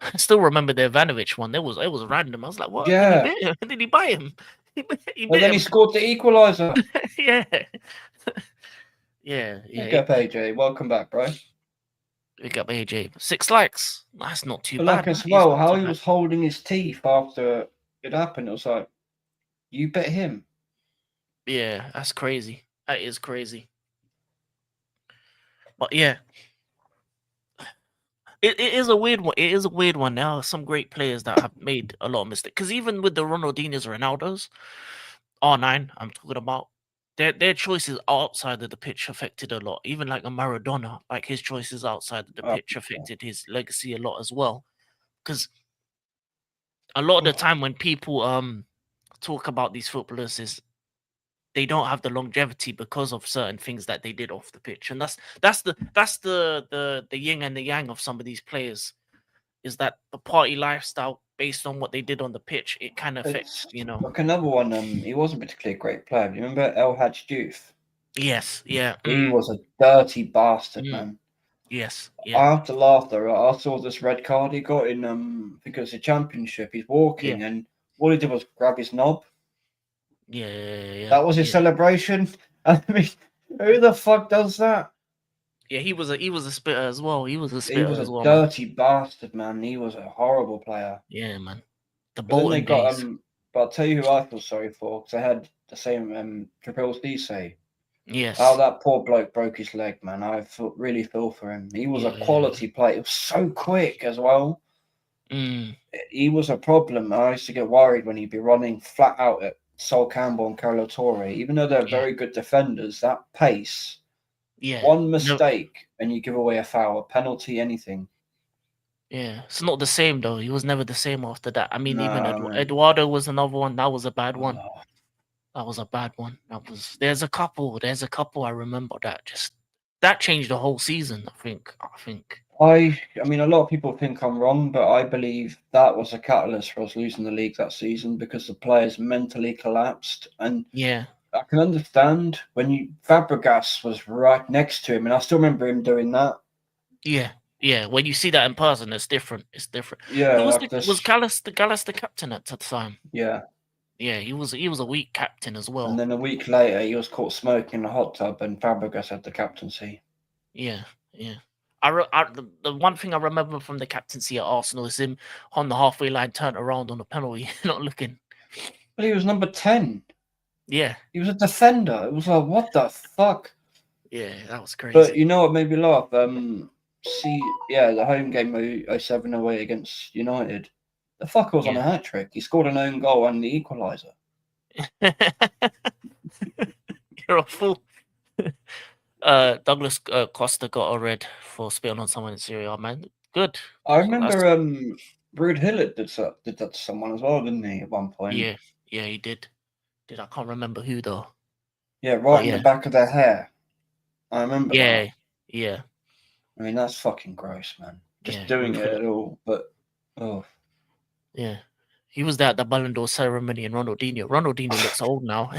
I still remember the Ivanovic one. It was random. I was like, what? Did he Yeah. bit him? Did he bite him? He And bit then he him. scored the equaliser. Yeah. Yeah. Pick up AJ. Welcome back, bro. Pick up AJ. 6 likes. That's not too But bad. like as It's well, not how too he bad. was holding his teeth after it happened. It was like, you bit him. Yeah, that's crazy. That is crazy. But yeah, it is a weird one. It is a weird one. There are some great players that have made a lot of mistakes. Because even with the Ronaldinhos, Ronaldos, R9, I'm talking about, their choices outside of the pitch affected a lot. Even like a Maradona, like his choices outside of the Oh, pitch affected his legacy a lot as well. Because a lot of the time when people talk about these footballers is they don't have the longevity because of certain things that they did off the pitch, and that's the yin and the yang of some of these players. Is that the party lifestyle based on what they did on the pitch? It can affect, It's like another one. He wasn't particularly a great player. Do you remember El Hadj Diouf? Yes, yeah, He was a dirty bastard, mm, man. yes, I yeah, have to laugh though. I saw this red card he got in I think it was the championship. He's yeah, walking and all he did was grab his knob. yeah, yeah, That was his yeah. celebration. I mean, who the fuck does that? Yeah, he was a spitter as well. He was a He spitter was as a well, man. dirty bastard, man. He was a horrible player. Yeah, man. The But then they Bolton got days. But I'll tell you who I feel sorry for because I had the same Triple say. Oh, Yes. that poor bloke broke his leg, man. Really feel for him. He was a Yeah. quality player. He was so quick as well. Mm, He was a problem. I used to get worried when he'd be running flat out at Sol Campbell and Carlo Torre. Even though they're yeah. very good defenders, that pace, Yeah. one No. mistake and you give away a foul, a penalty, anything. Yeah. It's not the same though. He was never the same after that. I mean, even No, man. Eduardo was another one. That was a bad one. Oh, That was a bad one. That was. There's a couple. There's a couple I remember that just that changed the whole season. I think. I think. I mean, a lot of people think I'm wrong, but I believe that was a catalyst for us losing the league that season because the players mentally collapsed. And Yeah. I can understand when Fabregas was right next to him, and I still remember him doing that. Yeah. Yeah. When you see that in person, it's different. It's different. Yeah, Who was like the was this. Gallus the captain at the time? Yeah. Yeah, he was a weak captain as And well. then a week later, he was caught smoking in a hot tub, and Fabregas had the captaincy. Yeah, yeah. The one thing I remember from the captaincy at Arsenal is him on the halfway line, turned around on a penalty, not looking. But he was number 10. Yeah, He was a defender. It was like, what the fuck? yeah, that was But crazy. you know what made me laugh? The home game 07 away against United. The fucker was on Yeah. a hat trick. He scored an own goal and the equaliser. You're a fool. Douglas Costa got a red for spitting on someone in Serie A, man. Good. I That's remember Ruud Hillet did that to someone as well, didn't he, at one point? yeah, yeah, he did. I can't remember who though. Yeah, But right in the yeah, back of their hair. I remember that. yeah, yeah, I mean, that's fucking gross, man. Just yeah. doing Ruud it Gullit. at all. But, oh. Yeah. He was there at the Ballon d'Or ceremony and Ronaldinho. Ronaldinho looks old now.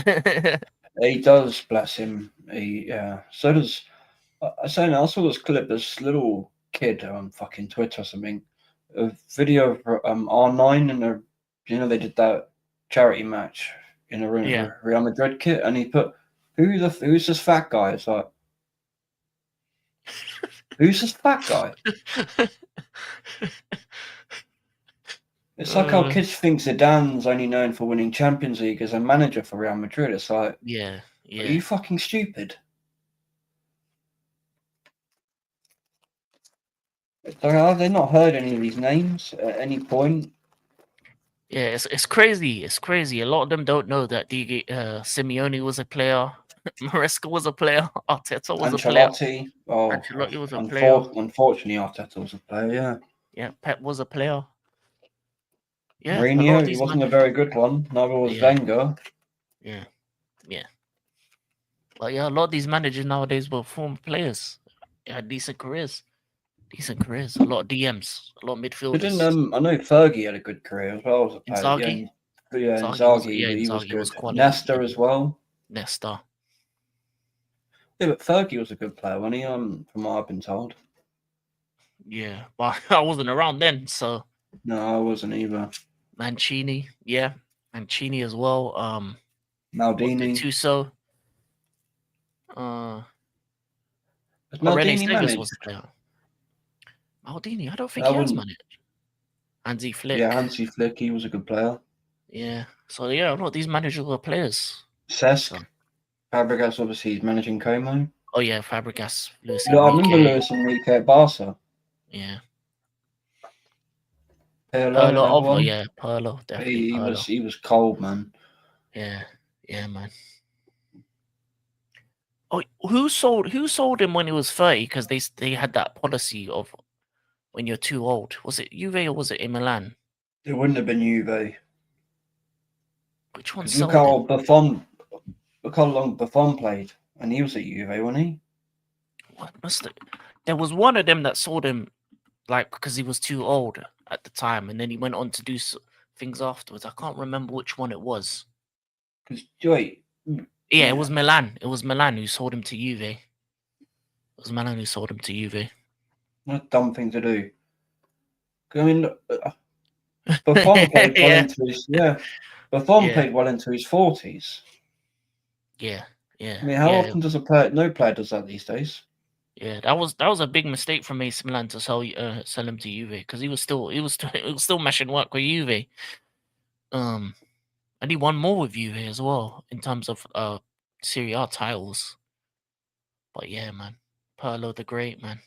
He does, bless him. So does. I saw this clip. This little kid on fucking Twitter or something. A video of R9 and they did that charity match in a Yeah. Real Madrid kit, and he put, "Who's this fat guy?" It's like, who's this fat guy? It's like how kids think Zidane's only known for winning Champions League as a manager for Real Madrid. It's like, Yeah, are yeah, you fucking stupid? Have they not heard any of these names at any point? yeah. It's crazy. It's crazy. A lot of them don't know that Simeone was a player, Maresca was a player, Arteta was a player, Ancelotti. Ancelotti was a player. Unfortunately, Arteta was a player. Yeah, Yeah, Pep was a player. Yeah, a lot of Mourinho. He these wasn't a managers. very good one. Neither was Yeah, Wenger. yeah, yeah. But yeah, a lot of these managers nowadays were former players. Had decent careers. Decent careers. A lot of DMs. A lot of Didn't midfielders. I know Fergie had a good career as well as a player. Inzaghi. Inzaghi. He was Inzaghi was good. quality. Nesta as well. Nesta. Yeah, but Fergie was a good player, wasn't he? From what I've been told. Yeah, but I wasn't around then, so No, I wasn't either. Mancini, yeah, Mancini as well. Maldini. Gattuso. Has Rene Maldini Segers was managed? the player. Maldini, I don't think I he has wouldn't. managed. Hansi Flick. Yeah, Hansi Flick. He was a good player. Yeah. So yeah, a lot of these managers were players. Cesc. So. Fabregas, obviously, he's managing Como. Oh yeah, Fabregas, Luis I remember Enrique. Luis Enrique at Barca. Yeah. Pirlo, Perlo another over, one. yeah, Perlo, definitely Perlo. He was cold, man. Yeah, yeah, man. Oh, who sold him when he was 30? Because they had that policy of when you're too old. Was it Juve or was it in Milan? It wouldn't have been Juve. Which one Because look sold him? how Buffon, look how long Buffon played, and he was at Juve, wasn't he? What must it? There was one of them that sold him, like because he was too old at the time, and then he went on to do things afterwards. I can't remember which one it was. Because wait, Yeah, it was Milan. It was Milan who sold him to Juve. It was Milan who sold him to Juve. what a dumb thing to do. 'Cause, I mean, Buffon played well Yeah, into his Buffon yeah, played well into his 40s. yeah, yeah, I mean, how yeah, often does a player? No player does that these days. yeah. That was a big mistake from AC Milan to sell him to Juve because he was still mashing work with Juve. And he won more with Juve as well in terms of Serie A titles. But yeah, man, Pirlo the Great, man.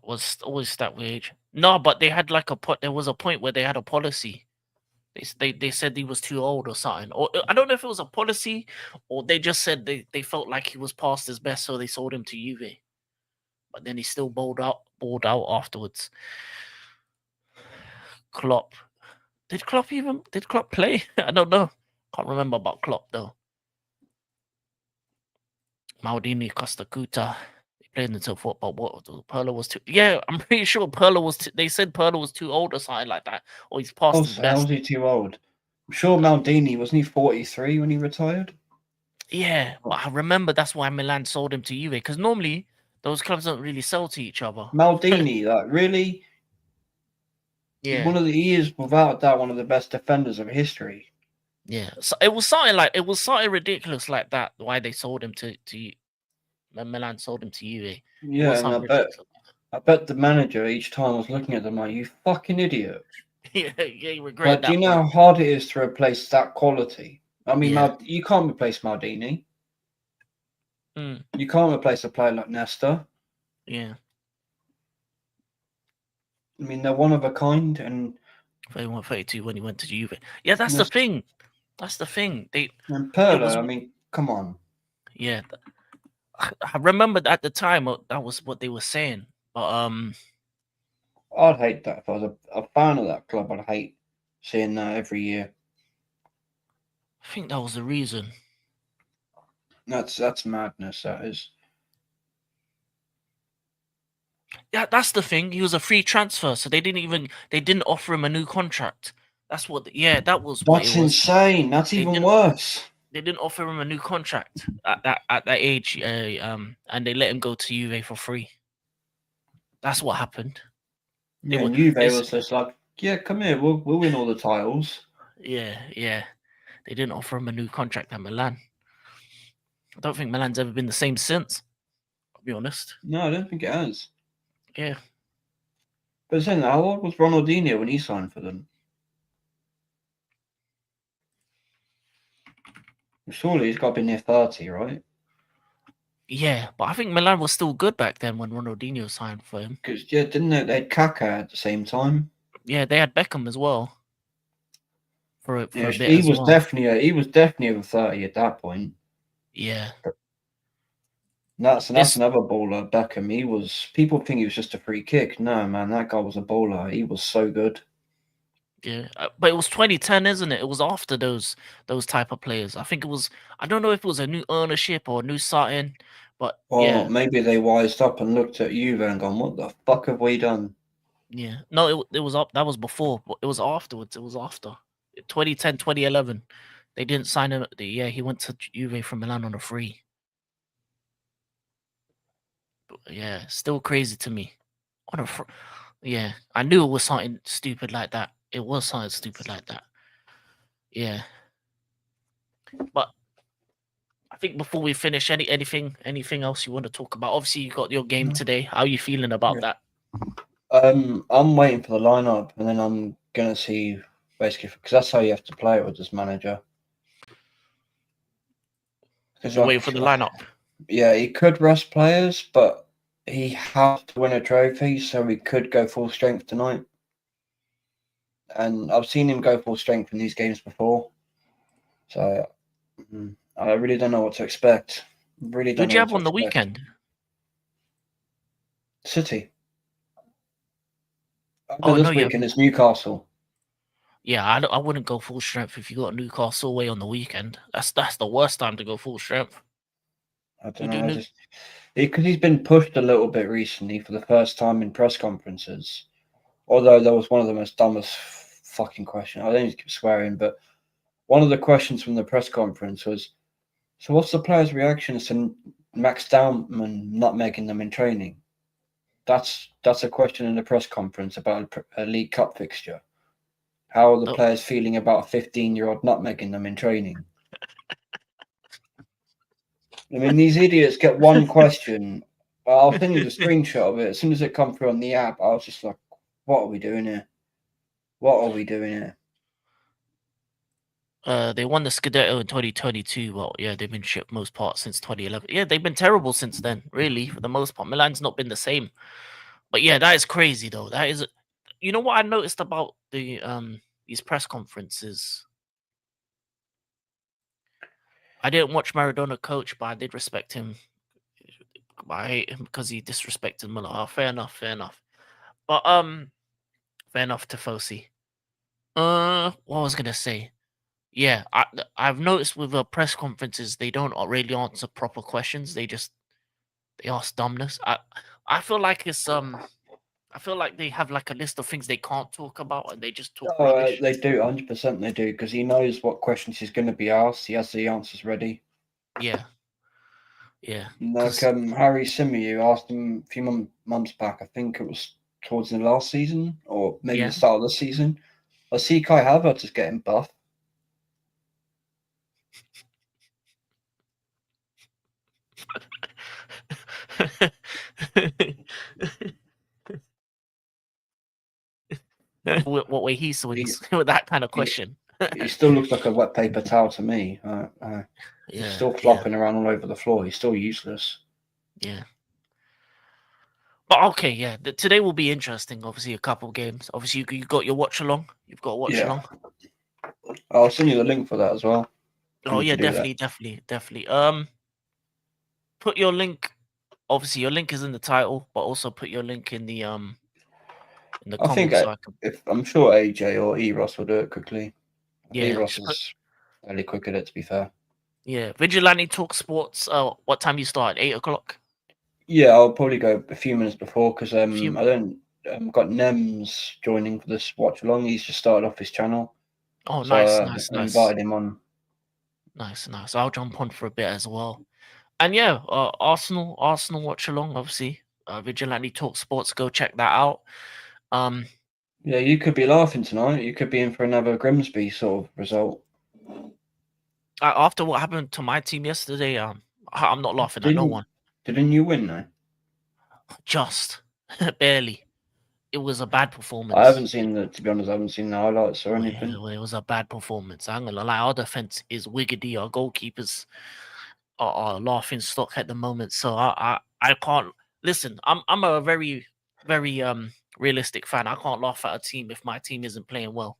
Was always that wage. No, but they had like there was a point where they had a policy. They said he was too old or something. Or I don't know if it was a policy or they just said they felt like he was past his best, so they sold him to Juve. But then he still balled out afterwards. Klopp. Did Klopp play? I don't know. Can't remember about Klopp though. Maldini, Costa Curta. They played until football. What Perlo was too? Yeah, I'm pretty sure Perlo was. They said Perlo was too old or something like that, or he's past his How best. was he too old? I'm sure Maldini wasn't he 43 when he retired? Yeah, but I remember that's why Milan sold him to Juve because normally those clubs don't really sell to each other. Maldini, like really, Yeah, he is without doubt one of the best defenders of history. yeah. So it was something ridiculous like that. Why they sold him to when Milan sold him to Juve. It was Yeah, and something ridiculous. I bet the manager each time was looking at them like, "You fucking idiot!" Yeah, yeah. He regretted Like, do you that know point. how hard it is to replace that quality? I mean, Yeah. You can't replace Maldini. Mm, You can't replace a player like Nesta. yeah. I mean, they're one of a kind, and 31, 32 when he went to Juve. Yeah, that's the Nes- thing. That's the thing. and It was Pirlo. I mean, come on. yeah. I remember at the time that was what they were saying. But I'd hate that if I was a fan of that club. I'd hate seeing that every year. I think that was the reason. That's madness. That is. Yeah, that's the thing. He was a free transfer, so they didn't offer him a new contract. That's what. Yeah, that was what it That's was. insane. That's They even didn't worse. they didn't offer him a new contract at that age. And they let him go to Juve for free. That's what happened. They Yeah, were and Juve this. was just like, yeah, come here, we'll win all the titles. Yeah, yeah. They didn't offer him a new contract at Milan. I don't think Milan's ever been the same since. I'll be honest. No, I don't think it has. Yeah. But saying that, how old was Ronaldinho when he signed for them? Surely he's got to be near 30, right? Yeah, but I think Milan was still good back then when Ronaldinho signed for him. Because yeah, didn't they had Kaká at the same time? Yeah, they had Beckham as well for Yeah, a bit as well. he was definitely over 30 at that point. Yeah. And that's This another baller, Beckham. He was people think he was just a free kick. No, man, that guy was a baller. He was so good. yeah, but it was 2010, isn't it? It was after those type of players. I think it was. I don't know if it was a new ownership or a new starting, but Or yeah, maybe they wised up and looked at Juve and gone, "What the fuck have we done?" yeah. No, it was up. That was before. But it was afterwards. It was after 2010, 2011. They didn't sign him. Yeah, he went to Juve from Milan on a free. But yeah, still crazy to me. On a yeah, I knew it was something stupid like that. It was something stupid like that. Yeah, but I think before we finish, anything else you want to talk about? Obviously, you got your game today. How are you feeling about Yeah. that? I'm waiting for the lineup, and then I'm gonna see basically because that's how you have to play it with this manager. Because You're waiting for the lineup. yeah, he could rest players, but he has to win a trophy, so he could go full strength tonight. And I've seen him go full strength in these games before, so I really don't know what to expect. Really don't Who'd know you what have to on the expect. weekend? City. After Oh no, this yeah, weekend, it's Newcastle. yeah. I wouldn't go full strength if you got Newcastle away on the weekend. That's the worst time to go full strength. I don't Who do know. I New? just because he's been pushed a little bit recently for the first time in press conferences. Although that was one of the most dumbest fucking questions. I don't need to keep swearing, but one of the questions from the press conference was, "So what's the players' reactions to Max Downman nutmegging them in training?" That's a question in the press conference about a League Cup fixture. How are the Oh, players feeling about a 15-year-old nutmegging them in training? I mean, these idiots get one question. I'll send you the screenshot of it. As soon as it come through on the app, I was just like, "What are we doing here? What are we doing here?" they won the Scudetto in 2022. Well, yeah, they've been shit most part since 2011. Yeah, they've been terrible since then. Really, for the most part, Milan's not been the same. But yeah, that is crazy though. That is, you know what I noticed about these press conferences. I didn't watch Maradona coach, but I did respect him. I hate him because he disrespected Muller. Oh, fair enough, fair enough. But fair enough to Fosi. What was I gonna say? Yeah, I've noticed with press conferences they don't really answer proper questions. They ask dumbness. I feel like it's I feel like they have like a list of things they can't talk about and they just talk Oh, rubbish. they do, 100% they do, because he knows what questions he's going to be asked. He has the answers ready. Yeah, yeah. Like Because Harry Symeou asked him a few months back, I think it was towards the last season, or maybe the yeah. start of the season. I see Kai Havertz is getting buff. What way he He, swings with that kind of he, question. he still looks like a wet paper towel to me. He's Yeah, still yeah, flopping around all over the floor. He's still useless. yeah. But okay, yeah. Today will be interesting. Obviously, a couple games. Obviously, you got your watch along. You've got a watch Yeah, along. I'll send you the link for that as well. Oh You yeah, can do that. definitely, definitely, definitely. Put your link. Obviously, your link is in the title, but also put your link in the I think comments so I can. if I'm sure AJ or Eros will do it quickly. Yeah, Eros just put. is fairly quick at it, to be fair. Yeah, Vigilante Talk Sports. What time you start? 8 o'clock. Yeah, I'll probably go a few minutes before because Few. I don't got Nems joining for this watch along. He's just started off his channel, Oh, so nice, nice, I nice, invited him on. nice, nice. I'll jump on for a bit as well. And yeah, Arsenal watch along. Obviously, Vigilante Talk Sports. Go check that out. Um, Yeah, you could be laughing tonight. You could be in for another Grimsby sort of result. after what happened to my team yesterday, I'm not laughing at no Didn't one. didn't you win though? Just barely. It was a bad I performance. haven't seen the. To be honest, I haven't seen the highlights or anything. It was a bad performance. I'm gonna lie. Our defense is wiggity. Our goalkeepers are laughing stock at the moment. So I can't listen. I'm a very realistic fan. I can't laugh at a team if my team isn't playing well.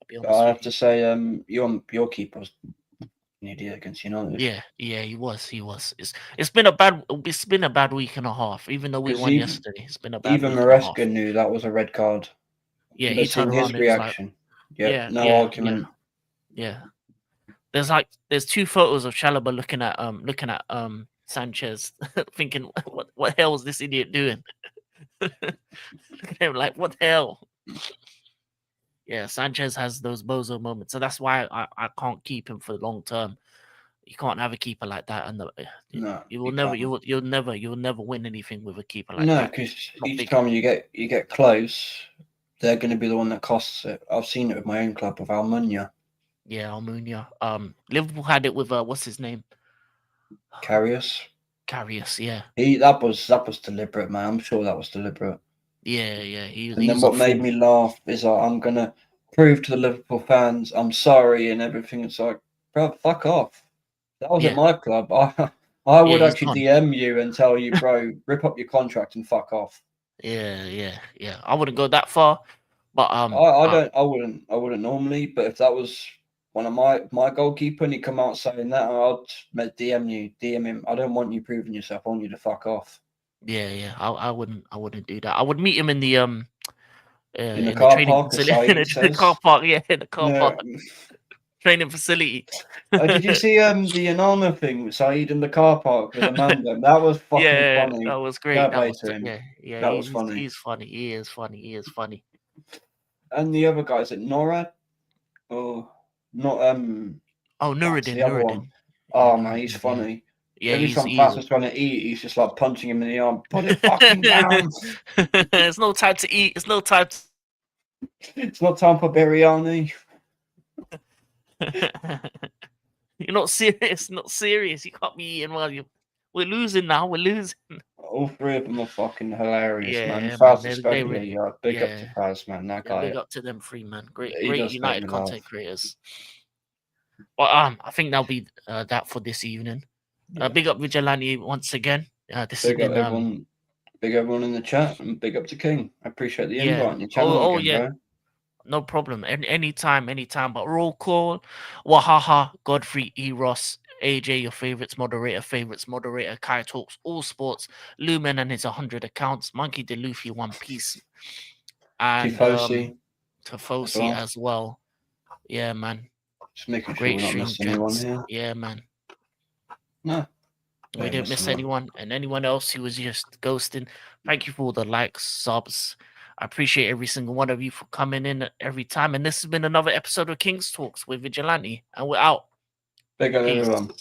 I'll be But honest I with have you. to say, your keeper was an idiot against United. Yeah, yeah, he was. He was. It's been a bad week and a half. Even though we Because won yesterday, it's been a bad even week and a Maresca half. knew that was a red card. Yeah, Should he have turned seen around his and he was like, reaction. Yep, yeah, no yeah, yeah, argument. yeah. There's two photos of Chalobah looking at Sanchez, thinking what hell is this idiot doing? Look at him like what the hell? Yeah, Sanchez has those bozo moments, so that's why I can't keep him for the long term. You can't have a keeper like that, and No, you will you never, can't. you'll never win anything with a keeper like No, that. because Not each big. time you get close, they're going to be the one that costs it. I've seen it with my own club with Almunia. Yeah, Almunia. Liverpool had it with what's his name? Carrius. Carrius. Yeah, That was deliberate, man. I'm sure that was deliberate. yeah, yeah. And He then was a what made fool. me laugh is I'm gonna prove to the Liverpool fans I'm sorry and everything. It's like, bro, fuck off. That was at Yeah, my club. I yeah. would He's actually gone. DM you and tell you, bro, rip up your contract and fuck off. Yeah, yeah, yeah. I wouldn't go that far, but I don't I wouldn't normally, but if that was one of my goalkeeper and he come out saying that, I'd DM him. I don't want you proving yourself. I want you to fuck off. yeah, yeah. I wouldn't do that. I would meet him in the In the in the car training park, as facility, in Saeed the car says. park, yeah, in the car No. park, training facility. Did you see the Anana thing with Saeed in the car park with Amanda? That was fucking Yeah, that funny. was great. Fair That play was to him. yeah. That was He's funny. he's funny. He is funny. He is funny. And the other guys at NORAD, or not Oh, that's Nuruddin, the other one. Yeah, Oh man, he's Nuruddin. Yeah, funny. yeah. Every time He's. Faster's trying to eat, he's just like punching him in the arm. Put it fucking down. It's no time to eat. It's no time. It's not time for biryani. You're not serious. Not serious. You can't be eating while you. We're losing now. We're losing. All three of them are fucking hilarious, man. Yeah, man. Faz They were. especially. Big up to Yeah, Faz, man. That yeah. Big guy, up to them three, man. Great, he great does make United me laugh. content creators. But I think that'll be that for this evening. Yeah. Big up Vigilante once again. This has Big up been everyone. Big everyone in the chat, and big up to King. I appreciate the yeah. invite on your channel Oh again, yeah. bro. No problem. Anytime. But roll call, Wahaha, Godfrey, Eros, AJ, your favorites moderator, Kai Talks, All Sports, Lumen and his 100 accounts, Monkey De Luffy, One Piece, and Tifosi Tifosi as well. Yeah, man. Just making sure Great we're not stream, missing anyone gents. here. Yeah, man. No. We didn't miss anyone, and anyone else who was just ghosting. Thank you for all the likes, subs. I appreciate every single one of you for coming in every time. And this has been another episode of King's Talks with Vigilante, and we're out. Big up Peace. everyone.